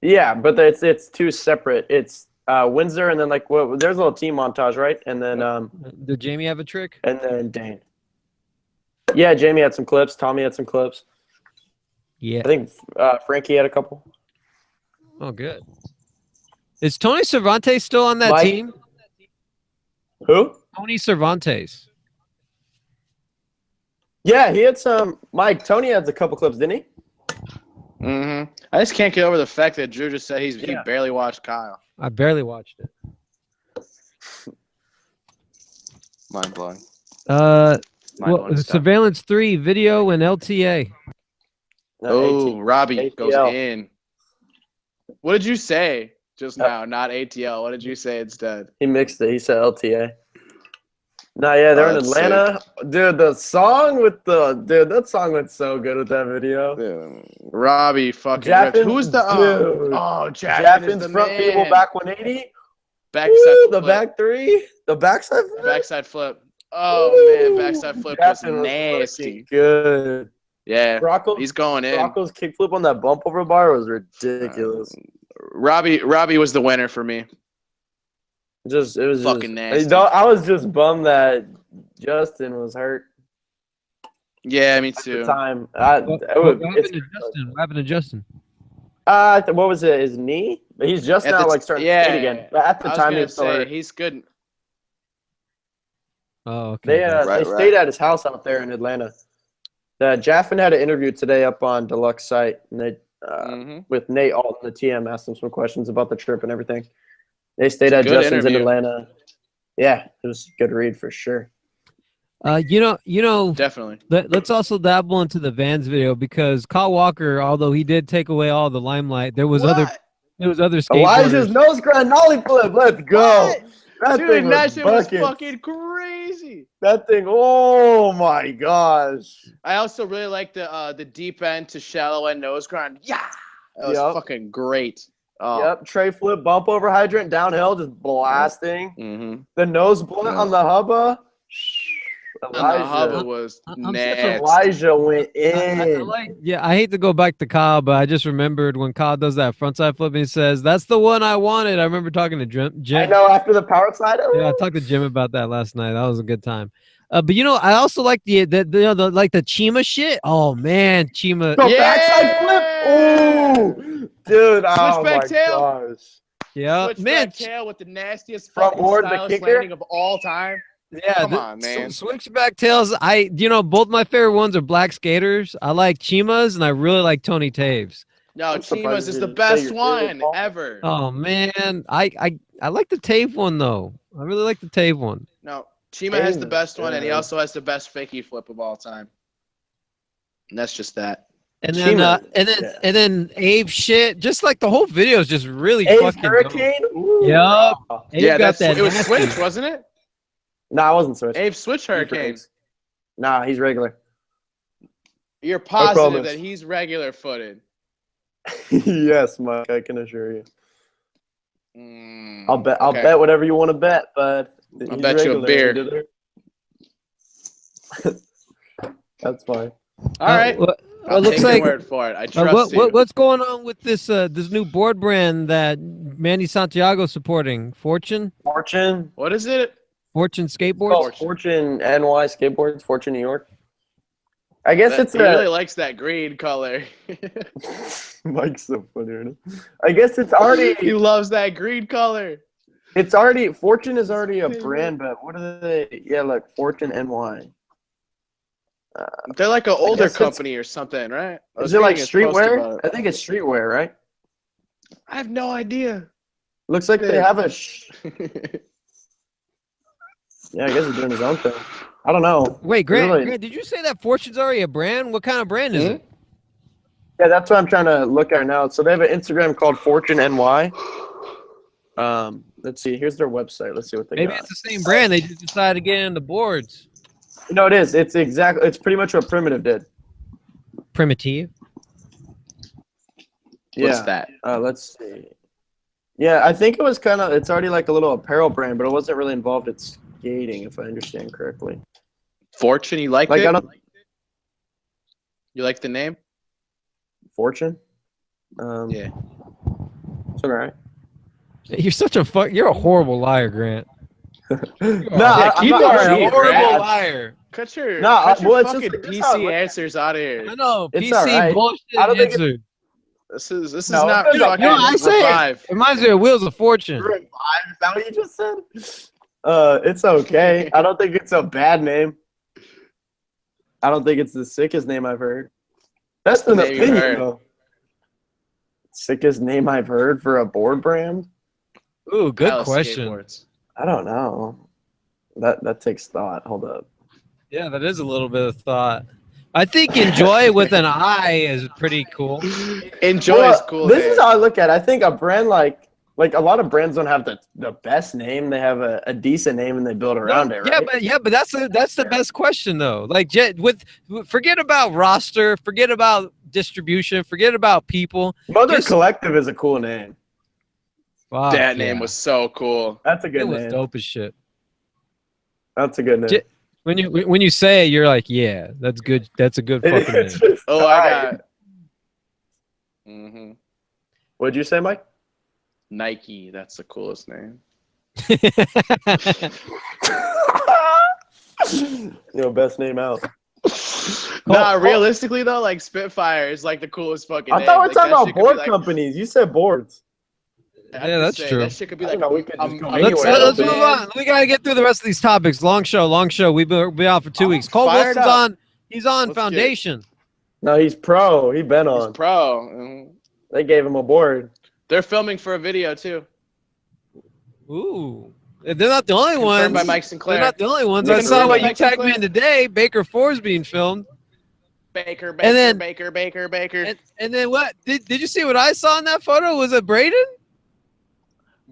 S3: Yeah, but it's two separate. It's Windsor and then like there's a little team montage, right? And then
S1: Did Jamie have a trick?
S3: And then Dane. Yeah, Jamie had some clips. Tommy had some clips.
S1: Yeah.
S3: I think Frankie had a couple.
S1: Oh, good. Is Tony Cervantes still on that team?
S3: Who?
S1: Tony Cervantes.
S3: Yeah, he had some. Mike, Tony had a couple clips, didn't he?
S2: Mm-hmm. I just can't get over the fact that Drew just said he barely watched Kyle.
S1: I barely watched it.
S2: Mind blowing.
S1: Surveillance 3 video and LTA.
S3: No,
S2: Robbie goes
S3: ATL.
S2: in. What did you say just now? Not ATL. What did you say instead?
S3: He mixed it. He said LTA. No, yeah, they're in
S2: that's
S3: Atlanta. Dude, that song went so good with that video.
S2: Dude, Robbie fucking
S3: Jaffin,
S2: who's the
S3: dude.
S2: Jaffin's
S3: Jaffin's front people back 180.
S2: Backside
S3: Woo,
S2: flip.
S3: the back three. The backside flip.
S2: Backside flip. Oh man, backside flip was
S3: Jaffin
S2: nasty.
S3: Good.
S2: Yeah.
S3: Rocco,
S2: He's going in.
S3: Rocco's kickflip on that bump over bar was ridiculous.
S2: Robbie was the winner for me.
S3: It was
S2: fucking
S3: nasty.
S2: nasty.
S3: I was just bummed that Justin was hurt.
S2: Yeah, me too.
S3: At the time.
S1: What happened to Justin?
S3: What was it? His knee? He's just now starting to skate again. But at the time, he was still hurt.
S2: He's good.
S1: Oh, okay.
S3: They stayed at his house out there in Atlanta. Jaffin had an interview today up on Deluxe site, and they with Nate Alton, the TM, asked him some questions about the trip and everything. They stayed at Justin's in Atlanta. Yeah, it was a good read for sure.
S1: You know,
S2: Definitely.
S1: Let's also dabble into the Vans video because Kyle Walker, although he did take away all the limelight, there was other skateboarders.
S3: Elijah's nose grind nollie flip. Let's go. That
S2: shit was fucking crazy.
S3: That thing, oh my gosh.
S2: I also really like the deep end to shallow end nose grind. Yeah, that was fucking great. Oh.
S3: Yep, tray flip, bump over hydrant, downhill, just blasting.
S2: Mm-hmm.
S3: The nose blunt on the hubba.
S2: Elijah. The hubba was nasty.
S3: Elijah went in.
S1: I hate to go back to Kyle, but I just remembered when Kyle does that frontside flip and he says, "That's the one I wanted." I remember talking to Jim.
S3: I know, after the power slide.
S1: Yeah, I talked to Jim about that last night. That was a good time. But I also like the Chima shit. Oh man, Chima.
S3: The backside flip. Oh, dude. Oh my gosh.
S1: Yeah,
S2: Switchback tail with the nastiest
S3: front board,
S2: the
S3: kicker
S2: landing of all time.
S1: Yeah,
S2: come on, man.
S1: Switchback tails. Both my favorite ones are black skaters. I like Chima's and I really like Tony Taves.
S2: No, Chima's is the best one ever.
S1: Oh man, I like the Tave one though. I really like the Tave one.
S2: No, Chima has the best one, and he also has the best fakie flip of all time. And that's just that.
S1: And then Abe shit. Just like the whole video is just really fucking
S3: Hurricane.
S1: Yep.
S2: Abe got that. It was switch, wasn't it?
S3: No, I wasn't switch.
S2: Abe switch Hurricane.
S3: Nah, he's regular.
S2: You're positive that he's regular footed.
S3: Yes, Mike, I can assure you. I'll bet whatever you want to bet, but
S2: I'll bet you a beer.
S3: That's fine.
S2: All right. I'll
S1: looks
S2: take your
S1: like-
S2: word for it. I trust you.
S1: what's going on with this this new board brand that Manny Santiago's supporting? Fortune
S2: What is it?
S1: Skateboards.
S3: Fortune NY Skateboards, Fortune New York. I guess
S2: That-
S3: it's
S2: he really likes that green color.
S3: Mike's so funny. Right now. I guess it's
S2: he
S3: already.
S2: loves that green color.
S3: It's already. Fortune is already a brand, but what are they? Yeah, look, Fortune NY.
S2: They're like an older
S3: guess it's-
S2: company or something, right? I was
S3: Is it like
S2: reading his post
S3: streetwear?
S2: about it.
S3: I think it's streetwear, right?
S2: I have no idea.
S3: Looks like they have a. Yeah, I guess he's doing his own thing. I don't know.
S1: Wait, Grant,
S3: Really?
S1: Grant, did you say that Fortune's already a brand? What kind of brand is it?
S3: Yeah, that's what I'm trying to look at now. So they have an Instagram called Fortune NY. Let's see. Here's their website. Let's see what they
S1: Maybe
S3: got.
S1: it's the same brand. They just decided to get into boards.
S3: No, it is. It's exactly. It's pretty much what Primitive did.
S1: Primitive.
S2: What's
S3: Yeah.
S2: that?
S3: Let's see. Yeah, I think it was kind of. It's already like a little apparel brand, but it wasn't really involved in skating, if I understand correctly.
S2: Fortune, you like
S3: Like
S2: it?
S3: I don't.
S2: You like the name?
S3: Fortune.
S2: Yeah.
S3: It's all right.
S1: You're such a fuck. You're a horrible liar, Grant.
S3: No,
S2: Yeah,
S3: I'm
S2: keep
S3: not
S2: it
S1: You're a
S2: Grant.
S1: horrible liar.
S2: Cut your,
S3: No,
S2: cut your
S3: well, it's
S2: fucking
S3: just- it's how it
S2: PC
S3: looks.
S2: answers out of here.
S1: I know.
S3: It's
S1: PC
S3: alright.
S1: bullshit
S3: I don't think
S1: answer.
S2: This is
S3: No,
S2: not
S3: you know-
S2: fucking
S1: You know what I say?
S2: Revive.
S1: It reminds me of Wheels of Fortune.
S3: Revive, is that what you just said? It's okay. I don't think it's a bad name. I don't think it's the sickest name I've heard. That's an
S2: Name you
S3: opinion,
S2: heard.
S3: though. Sickest name I've heard for a board brand?
S1: Ooh, good
S2: Palace
S1: question.
S2: Skateboards.
S3: I don't know. That takes thought. Hold up.
S1: Yeah, that is a little bit of thought. I think Enjoy with an I is pretty cool.
S2: Enjoy
S3: Well,
S2: is cool.
S3: This
S2: name.
S3: is how I look at it. I think a brand like a lot of brands don't have the best name. They have a decent name and they build around it, right?
S1: But that's the best question though. Like forget about roster, forget about distribution, forget about people.
S3: Mother
S1: just-
S3: Collective is a cool name.
S1: Fuck,
S2: that name
S1: yeah.
S2: was so cool.
S3: That's a
S1: It
S3: good
S1: was
S3: name.
S1: dope as shit.
S3: That's a good name.
S1: J- When you say it, you're like, yeah, that's good. That's a good fucking name.
S3: It's just
S2: Oh, I
S3: tight.
S2: got.
S3: What'd you say, Mike?
S2: Nike. That's the coolest name.
S3: Best name out.
S2: Nah, realistically though, like Spitfire is like the coolest fucking.
S3: I
S2: name.
S3: thought we were
S2: Like,
S3: talking
S2: that
S3: about
S2: shit could be,
S3: board
S2: like-
S3: companies. You said boards.
S2: I'm
S1: Yeah,
S2: just
S1: that's
S2: saying,
S1: true.
S2: That shit could be
S3: I
S2: like.
S3: don't know, we could just go
S2: a
S3: anywhere.
S1: Let's
S2: metal
S1: move
S2: band.
S1: on. We gotta get through the rest of these topics. Long show. We've been out for 2 weeks. Cole
S2: fired
S1: Wilson's
S2: up.
S1: on. He's on
S2: Let's
S1: Foundation.
S3: No, he's pro. He's been
S2: He's
S3: on.
S2: pro. Mhm.
S3: They gave him a board.
S2: They're filming for a video too.
S1: Ooh, they're not the only
S2: Confirmed
S1: ones.
S2: by Mike Sinclair.
S1: They're not the only ones.
S2: You
S1: I
S2: can
S1: saw
S2: read
S1: what
S2: Mike
S1: you tagged me
S2: Sinclair?
S1: in today. Baker 4 is being filmed.
S2: Baker,
S1: And then-
S2: Baker.
S1: And then what? Did you see what I saw in that photo? Was it Braden?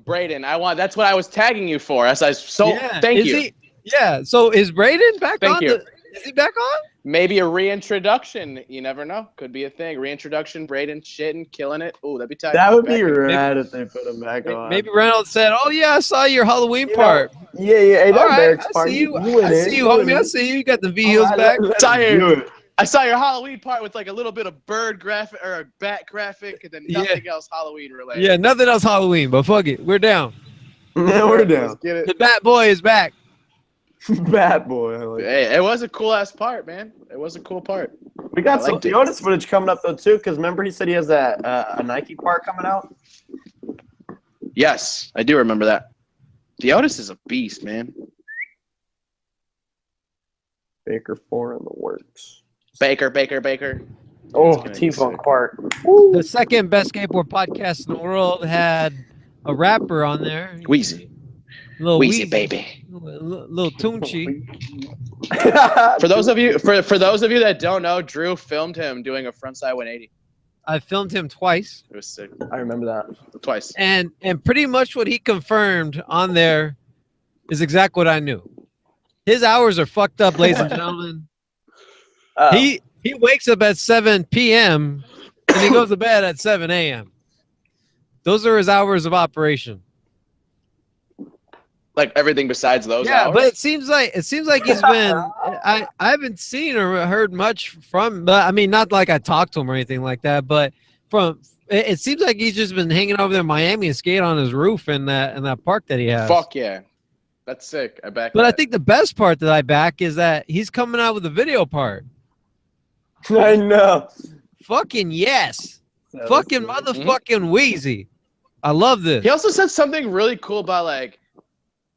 S2: Braden, that's what I was tagging you for. Thank
S1: Is
S2: you.
S1: Yeah. So is Braden back
S2: Thank
S1: on?
S2: you.
S1: Is he back on?
S2: Maybe a reintroduction. You never know. Could be a thing. Reintroduction. Braden shitting, killing it. Ooh, that'd be tight.
S3: That would be
S2: Back in-
S3: rad if they put him back on.
S1: Maybe Reynolds said, "Oh yeah, I saw your Halloween
S3: You know,
S1: part.
S3: Yeah. Hey, that
S1: All right,
S3: Barracks
S1: I
S3: party.
S1: see you.
S3: went
S1: I
S3: in,
S1: see you,
S3: went
S1: homie. I
S3: in.
S1: see you. You got the V heels
S3: All
S1: back."
S3: right, let's
S2: Tired.
S3: do it.
S2: I saw your Halloween part with like a little bit of bird graphic or a bat graphic, and then
S1: Yeah.
S2: nothing else Halloween related.
S1: Yeah, nothing else Halloween, but fuck it, we're down.
S3: Now we're
S2: Let's
S3: down.
S2: get it.
S1: The Bat Boy is back.
S3: Bad boy. I like it.
S2: Hey, it was a cool ass part, man. It was a cool part.
S3: We got
S2: I
S3: some
S2: liked it.
S3: Theotis footage coming up though too, because remember he said he has that a Nike part coming out.
S2: Yes, I do remember that. Theotis is a beast, man.
S3: Baker 4 in the works.
S2: Baker.
S3: Oh,
S2: gonna be
S3: T-Funk
S2: sick.
S3: part.
S1: The second best skateboard podcast in the world had a rapper on there.
S2: Wheezy.
S1: Little
S2: Wheezy, baby.
S1: Little Tunchi.
S2: For those of you that don't know, Drew filmed him doing a frontside 180.
S1: I filmed him twice,
S2: It was sick.
S3: I remember that.
S2: Twice.
S1: and pretty much what he confirmed on there is exactly what I knew. His hours are fucked up, ladies and gentlemen. He wakes up at 7 p.m. and he goes to bed at 7 a.m. Those are his hours of operation.
S2: Like everything besides those
S1: Yeah,
S2: hours?
S1: but it seems like he's been. I haven't seen or heard much from. But I mean, not like I talked to him or anything like that. But from it seems like he's just been hanging over there in Miami and skate on his roof in that park that he has.
S2: Fuck yeah. That's sick. I back
S1: But I
S2: that.
S1: think the best part that I back is that he's coming out with the video part.
S3: I know.
S1: Fucking yes.
S3: So
S1: Fucking
S3: sick.
S1: motherfucking Wheezy. I love this.
S2: He also said something really cool about like,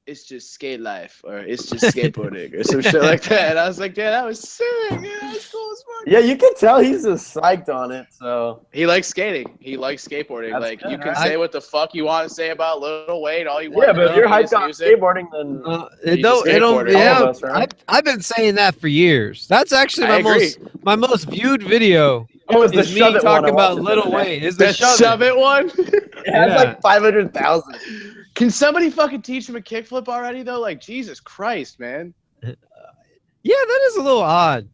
S2: it's just skate life or it's just skateboarding or some shit like that. And I was like, yeah, that was sick. Yeah, that was cool as fuck.
S3: Yeah, you can tell he's just psyched on it. So
S2: He likes skating. He likes skateboarding.
S3: That's
S2: like
S3: good,
S2: you can
S3: right?
S2: say what the fuck you want to say about Lil Wayne, all you want.
S3: yeah, but if you're
S2: He is
S3: hyped on
S2: music.
S3: skateboarding, then
S1: It
S2: He's a
S1: don't. It don't.
S2: skateboarder.
S1: Yeah,
S3: All of us, right?
S1: I've been saying that for years. That's actually
S2: I agree.
S1: my most viewed video.
S3: oh, it's the
S1: Is me
S3: shove it one.
S1: talking
S3: I watched
S1: about
S3: it
S1: Lil
S3: the other day.
S1: Wayne. Is the
S2: That
S1: shove
S2: shove it one.
S3: It has
S1: Yeah.
S3: like 500,000.
S2: Can somebody fucking teach him a kickflip already though? Like Jesus Christ, man.
S1: Yeah, that is a little odd.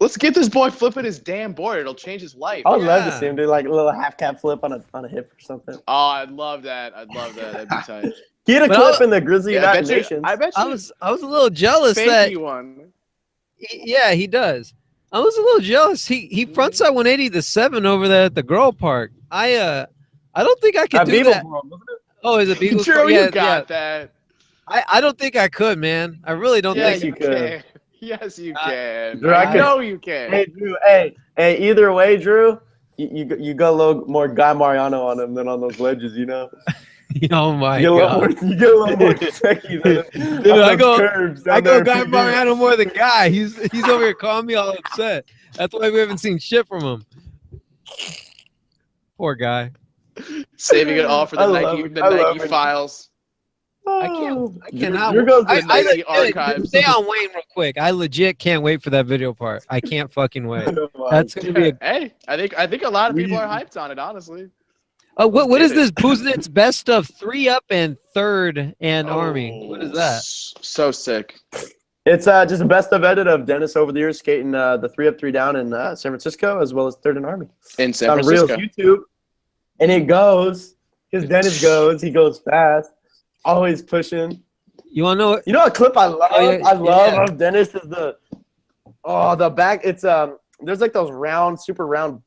S2: Let's get this boy flipping his damn board. It'll change his life.
S3: I would love to
S1: Yeah.
S3: see him do like a little half cap flip on a hip or something.
S2: Oh, I'd love that. I'd love that. That'd be tight.
S3: He had a
S1: But
S3: clip in the Grizzly
S2: Yeah, I
S3: United
S2: bet you.
S3: Nations.
S2: I bet you.
S1: I was a little jealous that.
S2: fakey one.
S1: Yeah, he does. I was a little jealous. He frontside 180 the 7 over there at the girl park. I don't think I could
S3: At
S1: do
S3: Beagle
S1: that.
S3: World, wasn't it?
S1: Oh, is it Beagles?
S2: True,
S1: yeah,
S2: you got that.
S1: I don't think I could, man. I really don't
S2: Yes,
S1: think.
S2: you
S3: you could.
S2: can. Yes, you can.
S3: Drew, I
S2: I
S3: could-
S2: know you can.
S3: Hey, Drew. Hey, either way, Drew, you got a little more Guy Mariano on him than on those ledges, you know?
S1: Oh my
S3: You get a
S1: god.
S3: little more techy than
S1: Dude, I go-
S3: curves
S1: I
S3: down
S1: go
S3: there.
S1: Guy Mariano more than Guy. He's over here calling me all upset. That's why we haven't seen shit from him. Poor guy.
S2: Saving it all for the
S3: I love
S2: Nike,
S3: it.
S2: the
S3: I love
S2: Nike
S3: it.
S2: files.
S1: I cannot.
S3: Drew goes
S1: I,
S3: to
S1: I,
S2: Nike
S1: I-
S2: archives.
S1: Stay on Wayne real quick. I legit can't wait for that video part. I can't fucking wait. That's gonna be.
S2: Hey, I think a lot of people are hyped on it. Honestly.
S1: What is
S2: Let's
S1: this? Puznit's best of 3 up and 3rd and Army. What is that?
S2: So sick.
S3: It's just a best of edit of Dennis over the years skating the 3 up, 3 down in San Francisco as well as 3rd and Army.
S2: In
S3: It's
S2: San
S3: on Reel's
S2: Francisco.
S3: YouTube, and it goes because Dennis goes. He goes fast, always pushing.
S1: You want to know?
S3: You know a clip I love?
S1: Oh, yeah,
S3: I love
S1: yeah.
S3: of Dennis is the back. It's there's like those round, super round,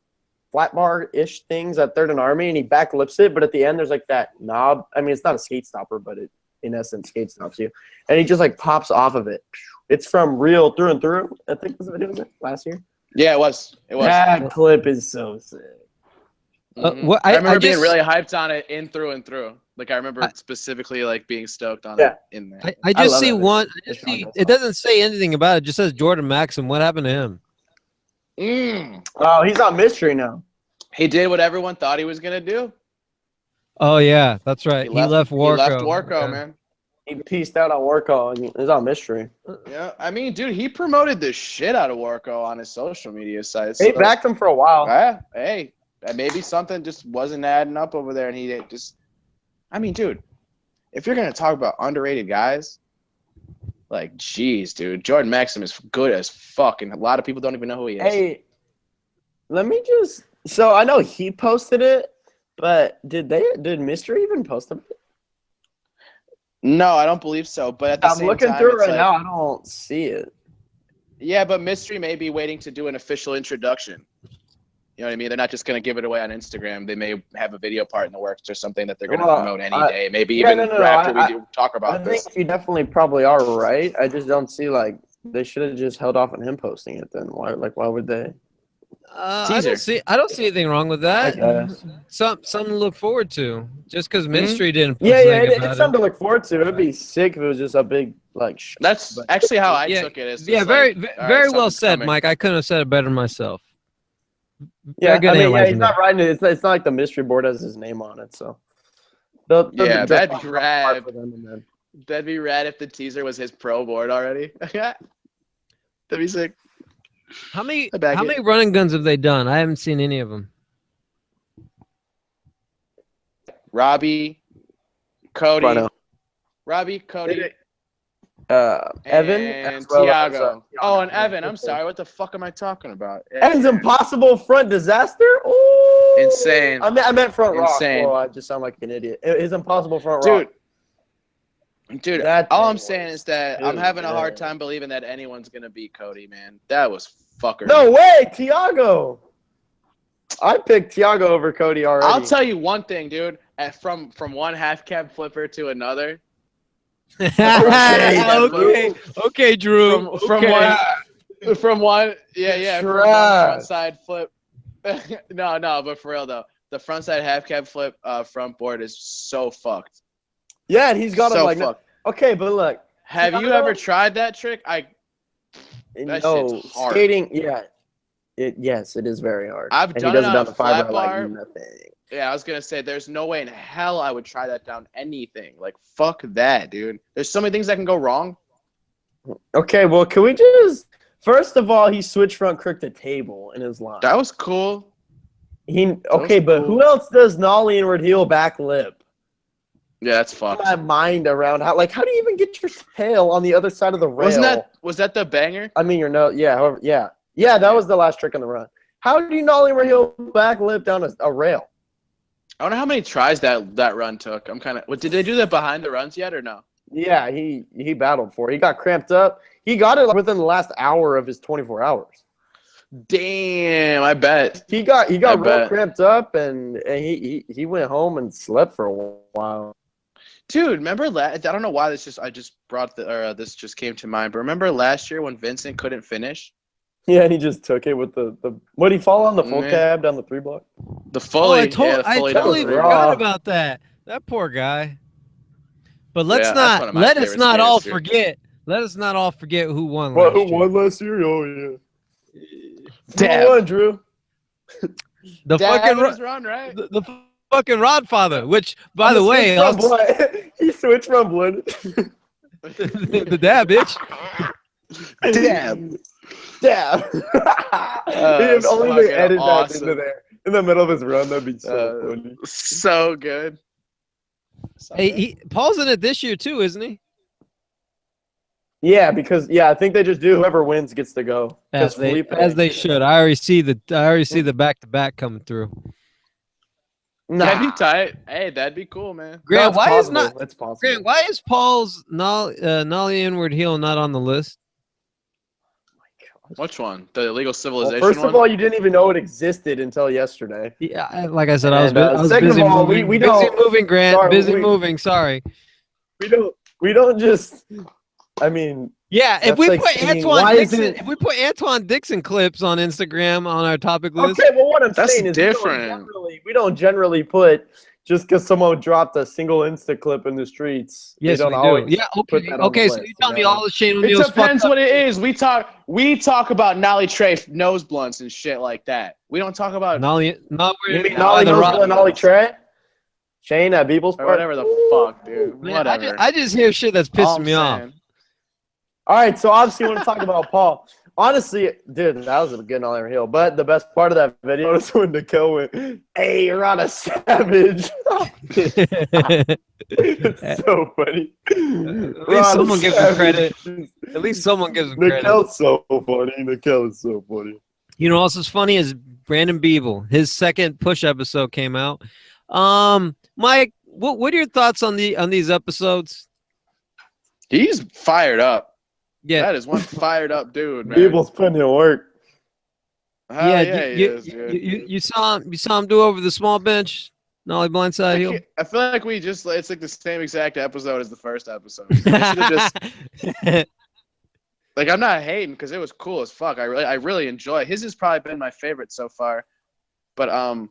S3: flat bar ish things at 3rd and Army, and he back lips it, but at the end there's like that knob. I mean, it's not a skate stopper, but it in essence skate stops you, and he just like pops off of it. It's from Reel Through and Through. I think was the video of it last year.
S2: Yeah, it was. It was.
S3: That clip is so sick.
S2: Mhm.
S1: What-
S2: I remember being
S1: just-
S2: really hyped on it in through and through. Like I remember specifically like being stoked on
S3: Yeah.
S2: it in there.
S1: I just
S3: love
S1: see
S3: that video.
S1: one.
S3: It's awesome.
S1: It doesn't say anything about it. It just says Jordan Maxim. What happened to him?
S3: Oh, he's on Mystery now.
S2: He did what everyone thought he was gonna do.
S1: Oh yeah, that's right. He left Warco.
S2: He left Warco,
S1: Yeah.
S2: man.
S3: He pieced out on Warco and he's on Mystery.
S2: Yeah, I mean, dude, he promoted the shit out of Warco on his social media sites.
S3: He
S2: so-
S3: backed him for a while.
S2: Yeah, hey, maybe something just wasn't adding up over there, and he just. I mean, dude, if you're gonna talk about underrated guys, like, geez, dude, Jordan Maxim is good as fuck, and a lot of people don't even know who he is.
S3: Hey, let me just. So I know he posted it, but did Mystery even post it?
S2: No, I don't believe so. But at the
S3: I'm
S2: same
S3: looking
S2: time,
S3: through it
S2: it's
S3: right
S2: like,
S3: now. I don't see it.
S2: Yeah, but Mystery may be waiting to do an official introduction. You know what I mean? They're not just going to give it away on Instagram. They may have a video part in the works or something that they're going to
S3: Well,
S2: promote any
S3: I-
S2: day. Maybe
S3: yeah,
S2: even
S3: no,
S2: after
S3: I-
S2: we do talk
S3: I
S2: about
S3: think
S2: this.
S3: you definitely probably are right. I just don't see like they should have just held off on him posting it. Then why would they?
S1: I
S2: Teaser.
S1: don't see anything wrong with that.
S3: I guess.
S1: Something to look forward to. Just because Ministry didn't. Post
S3: Yeah,
S1: anything about
S3: it's something to look forward to. It'd be sick if it was just a big like.
S2: That's
S3: but-
S2: actually how I
S1: Yeah,
S2: took it. It's just
S1: Yeah,
S2: like,
S1: very,
S2: all right,
S1: very well
S2: something's
S1: said,
S2: coming.
S1: Mike. I couldn't have said it better myself.
S3: Yeah,
S1: good
S3: I mean, yeah,
S1: analyzing
S3: he's not writing it. It's not like the mystery board has his name on it. So. They'll
S2: Yeah,
S3: just
S2: that'd
S3: pop
S2: be
S3: it
S2: rad.
S3: apart for them and then-
S2: That'd be rad if the teaser was his pro board already. That'd be sick.
S1: How many
S2: I back it.
S1: running guns have they done? I haven't seen any of them.
S2: Robbie, Cody,
S3: Rhino.
S2: Robbie, Cody,
S3: Evan,
S2: and
S3: as well as,
S2: Tiago. Oh, and Evan. I'm sorry. What the fuck am I talking about?
S3: Evan's impossible front disaster. Ooh.
S2: Insane.
S3: I meant front rock.
S2: Insane.
S3: Oh, I just sound like an idiot. His impossible front
S2: Dude,
S3: rock.
S2: Dude,
S3: That
S2: all
S3: thing
S2: I'm saying
S3: was
S2: is that
S3: too
S2: I'm having a hard
S3: good.
S2: time believing that anyone's gonna beat Cody, man. That was fucker.
S3: No way, Tiago. I picked Tiago over Cody already.
S2: I'll tell you one thing, dude. From one half cab flipper to another.
S1: Okay, Drew.
S2: From one front side flip. No, but for real though, the front side half cab flip front board is so fucked.
S3: Yeah, and he's got him
S2: So
S3: like
S2: fucked.
S3: okay, but look.
S2: Have you ever tried that trick? That
S3: No,
S2: shit's hard.
S3: skating. Yeah, yes, it is very hard.
S2: I've
S3: and
S2: done
S3: he
S2: it
S3: does
S2: on
S3: it
S2: a
S3: down the
S2: flat
S3: fiber
S2: bar.
S3: like nothing.
S2: Yeah, I was gonna say there's no way in hell I would try that down anything. Like fuck that, dude. There's so many things that can go wrong.
S3: Okay, well, can we just first of all, he switched front crook to table in his line.
S2: That was cool.
S3: But who else does nollie inward heel back lip?
S2: Yeah, that's fucked.
S3: My mind around how do you even get your tail on the other side of the rail?
S2: Was that the banger?
S3: I mean, that was the last trick on the run. How do you nollie inward heel back lip down a rail?
S2: I wonder how many tries that run took. I'm kind of. Did they do that behind the runs yet or no?
S3: Yeah, he battled for it. He got cramped up. He got it within the last hour of his 24 hours.
S2: Damn, I bet.
S3: He got real cramped up and he went home and slept for a while.
S2: Dude, remember I don't know why this just came to mind, but remember last year when Vincent couldn't finish?
S3: Yeah, and he just took it with the what did he fall on the full cab down the 3 block?
S2: The Foley.
S1: I totally forgot about that. That poor guy. But let us not all forget who won last year.
S3: Who won last year? Oh yeah.
S2: Damn.
S3: Who won, Drew?
S1: The fucking
S2: run, right?
S1: The fucking Rodfather, which by the way,
S3: he switched from blood.
S1: The dab, bitch.
S2: Damn.
S3: If only they edit that into there in the middle of his run, that'd be so funny.
S2: So good.
S1: Hey, Paul's in it this year too, isn't he?
S3: Yeah, because I think they just do. Whoever wins gets to go.
S1: As they should. I already see the back-to-back coming through.
S3: Nah.
S2: That'd be tight. Hey, that'd be cool, man.
S1: Grant,
S3: It's possible.
S1: Grant, why is Paul's nollie inward heel not on the list?
S2: Which one? The illegal civilization
S3: First
S2: one?
S3: of all, you didn't even know it existed until yesterday.
S1: Yeah, like I said, I was
S3: second
S1: busy
S3: of all,
S1: moving.
S3: we
S1: Busy
S3: don't
S1: moving, Grant.
S3: sorry,
S1: busy moving. Sorry.
S3: We don't just. I mean.
S1: Yeah, if we put Antoine Dixon clips on Instagram on our topic list.
S3: Okay, well, what I'm
S2: That's
S3: saying is
S2: different.
S3: We don't generally put just because someone dropped a single Insta clip in the streets.
S1: Yes, we do. Yeah, okay. So you tell me all the Shane O'Neal's.
S2: It depends what it is. We talk about Nolly Trey nose blunts and shit like that. We don't talk about
S3: Nolly nose blunt, Nolly Trey, Shane at Beebles
S2: or whatever the fuck, dude.
S1: Man,
S2: whatever.
S1: I just hear shit that's pissing me off.
S3: All right, so obviously, want to talk about Paul. Honestly, dude, that was a good Nolly heel. But the best part of that video is when Nikhil went, "Hey, you're on a savage." It's so funny.
S1: At least someone gives him credit. At least someone gives him credit.
S3: Nikhil's so funny. Nikhil is so funny.
S1: You know, what's funny is Brandon Beeble. His second push episode came out. Mike, what are your thoughts on these episodes?
S2: He's fired up.
S1: Yeah,
S2: that is one fired up dude, man.
S3: Beeble's putting in work.
S1: You saw him do over the small bench, Nolly blindside heel.
S2: I feel like it's like the same exact episode as the first episode. Like I'm not hating because it was cool as fuck. I really enjoy. His has probably been my favorite so far, but I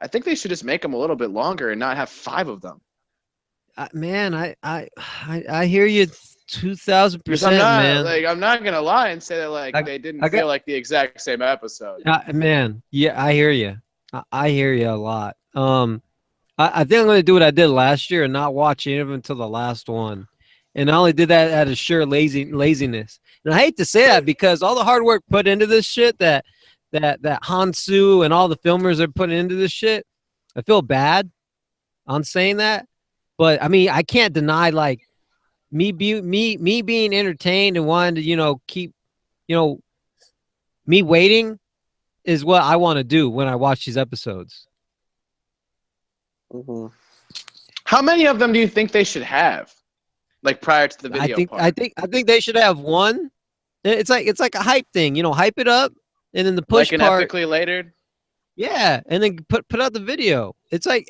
S2: think they should just make them a little bit longer and not have 5 of them.
S1: Man, I hear you 2,000%, man.
S2: Like I'm not gonna lie and say that they didn't feel like the exact same episode.
S1: Man, yeah, I hear you. I hear you a lot. I think I'm gonna do what I did last year and not watch any of them until the last one. And I only did that out of sheer laziness. And I hate to say that because all the hard work put into this shit that Hansu and all the filmers are putting into this shit, I feel bad on saying that. But I mean, I can't deny me being entertained and wanting to, keep, me waiting is what I want to do when I watch these episodes.
S3: Mm-hmm.
S2: How many of them do you think they should have? Like prior to the video part.
S1: I think they should have one. It's like a hype thing, you know, hype it up, and then the push
S2: like an
S1: part.
S2: epically later.
S1: Yeah, and then put out the video. It's like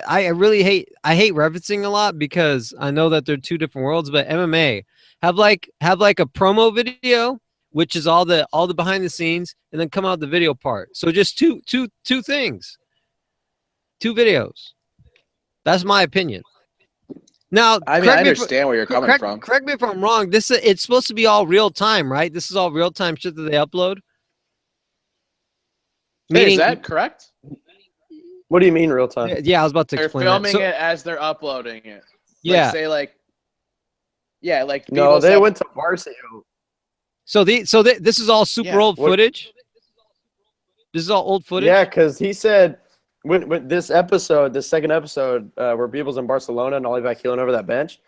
S1: I really hate referencing a lot because I know that they're two different worlds. But MMA have like a promo video, which is all the behind the scenes, and then come out the video part. So just two things, two videos. That's my opinion. Now,
S2: I mean, I understand where you're coming from.
S1: Correct me if I'm wrong. It's supposed to be all real time, right? This is all real time shit that they upload.
S2: Meaning, is that correct?
S3: What do you mean real time?
S1: Yeah, I was about to explain.
S2: They're filming it as they're uploading it.
S1: Yeah.
S2: Like, say like. Yeah, like.
S3: No, they went to Barcio.
S1: So this is all super old footage. This is all old footage.
S3: Yeah, because he said when this second episode, where Beeble's in Barcelona and Ollie back healing over that bench,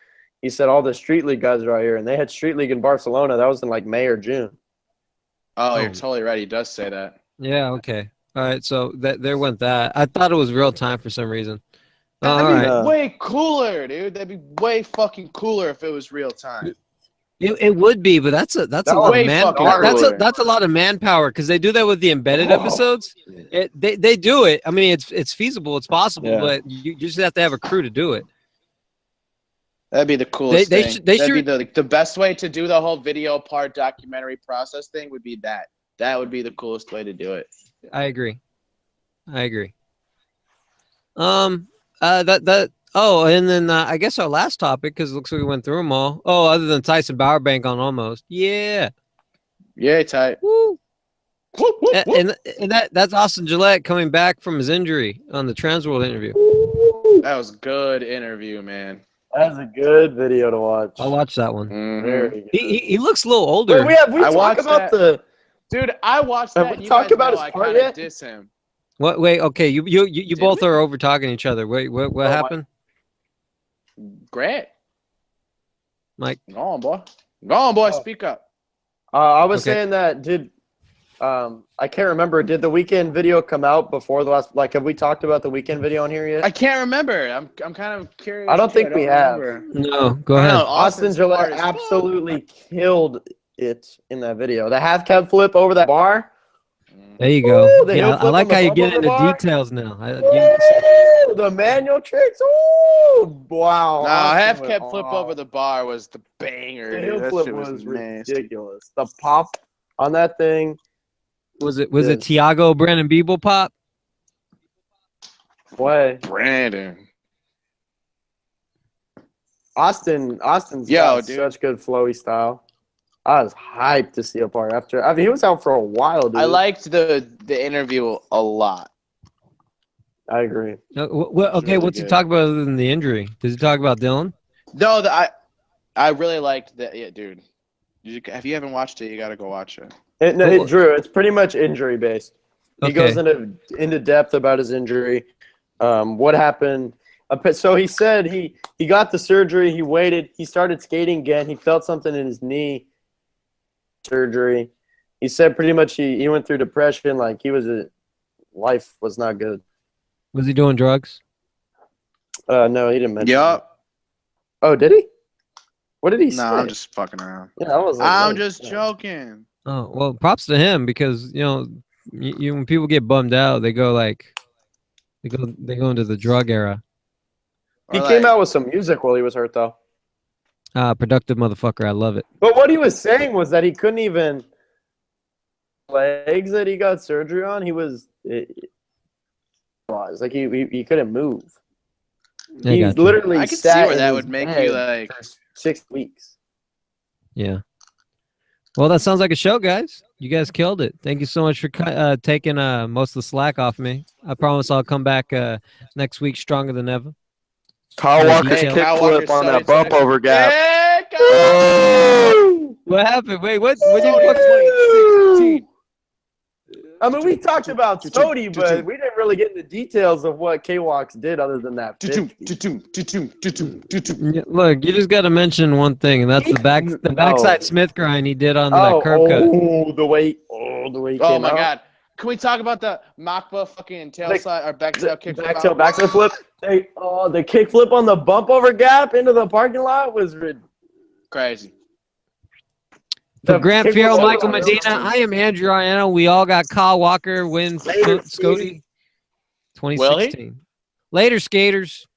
S3: he said all the Street League guys are out here, and they had Street League in Barcelona. That was in like May or June.
S2: Oh, you're totally right. He does say that.
S1: Yeah. Okay. All right. So there went that. I thought it was real time for some reason.
S2: That'd be way cooler, dude. That'd be way fucking cooler if it was real time.
S1: It would be, but that's a lot of that's a lot of manpower because they do that with the embedded episodes. They do it. I mean, it's feasible, it's possible, but you just have to have a crew to do it.
S2: That'd be the coolest thing.
S1: That'd
S2: be the best way to do the whole video part documentary process thing would be that. That would be the coolest way to do it.
S1: I agree. Oh, and then I guess our last topic, because it looks like we went through them all. Oh, other than Tyson Bowerbank on Almost. Yeah.
S2: Yeah, tight.
S1: Woo. And that's Austin Gillette coming back from his injury on the Transworld interview.
S2: That was a good interview, man.
S3: That was a good video to watch.
S1: I'll watch that one.
S2: Mm-hmm.
S1: He looks a little older.
S3: Wait, we talked about that.
S2: Dude, I watched that.
S3: We talked about his part yet?
S2: Diss him.
S1: What? Wait. Okay. You both are over talking each other. Wait. What happened?
S2: Great.
S1: Mike.
S2: Go on, boy. Speak up.
S3: I was saying that I can't remember. Did the weekend video come out before the last? Like, have we talked about the weekend video on here yet?
S2: I can't remember. I'm kind of curious.
S3: I don't think we have.
S1: No, go ahead.
S3: Austin Gillette absolutely killed it in that video. The half cab flip over that bar.
S1: There you go.
S3: Ooh,
S1: yeah, I like how you get into details now.
S3: The manual tricks. Oh, wow.
S2: No, half cab flip over the bar was the banger.
S3: The
S2: dude.
S3: heel
S2: That
S3: flip
S2: shit
S3: was
S2: nasty.
S3: ridiculous. The pop on that thing.
S1: Was it Tiago Brandon Beeble pop?
S3: Boy.
S2: Brandon.
S3: Austin's got such good flowy style. I was hyped to see a part after. I mean, he was out for a while, dude.
S2: I liked the interview a lot.
S3: I agree.
S1: Okay, what's he talk about other than the injury? Does he talk about Dylan?
S2: No, I really liked that. Yeah, dude. If you haven't watched it, you got to go watch it.
S3: Drew, it's pretty much injury based. He goes into depth about his injury, what happened. So he said he got the surgery. He waited. He started skating again. He felt something in his knee. Surgery. He said pretty much he went through depression. Like life was not good.
S1: Was he doing drugs?
S3: No, he didn't mention.
S2: Yup.
S3: Oh, did he? What did he say?
S2: No, I'm just fucking around.
S3: Yeah,
S2: I'm just joking.
S1: Oh well, props to him because when people get bummed out, they go into the drug era.
S3: He came out with some music while he was hurt, though.
S1: Productive motherfucker. I love it.
S3: But what he was saying was that he couldn't even legs that he got surgery on. He was like he couldn't move. He literally
S2: I could see where that would make you like
S3: 6 weeks.
S1: Yeah. Well, that sounds like a show, guys. You guys killed it. Thank you so much for taking most of the slack off me. I promise I'll come back next week stronger than ever.
S3: Kyle Walker's kickflip on that bump over gap.
S1: What happened? Wait, what?
S3: I mean, we talked about Sody, but we didn't really get into details of what K-Walks did other than that.
S1: Look, you just got to mention one thing, and that's the backside Smith grind he did on that curb cut.
S3: Oh, the way he came
S2: my
S3: out.
S2: God. Can we talk about the Makba fucking tail slide or back tail kick?
S3: Backtail flip. The kick flip on the bump over gap into the parking lot was
S2: crazy.
S1: For Grant Fiero, Michael Medina, I am Andrew Ariano. We all got Kyle Walker win Scotty 2016. Later, skaters.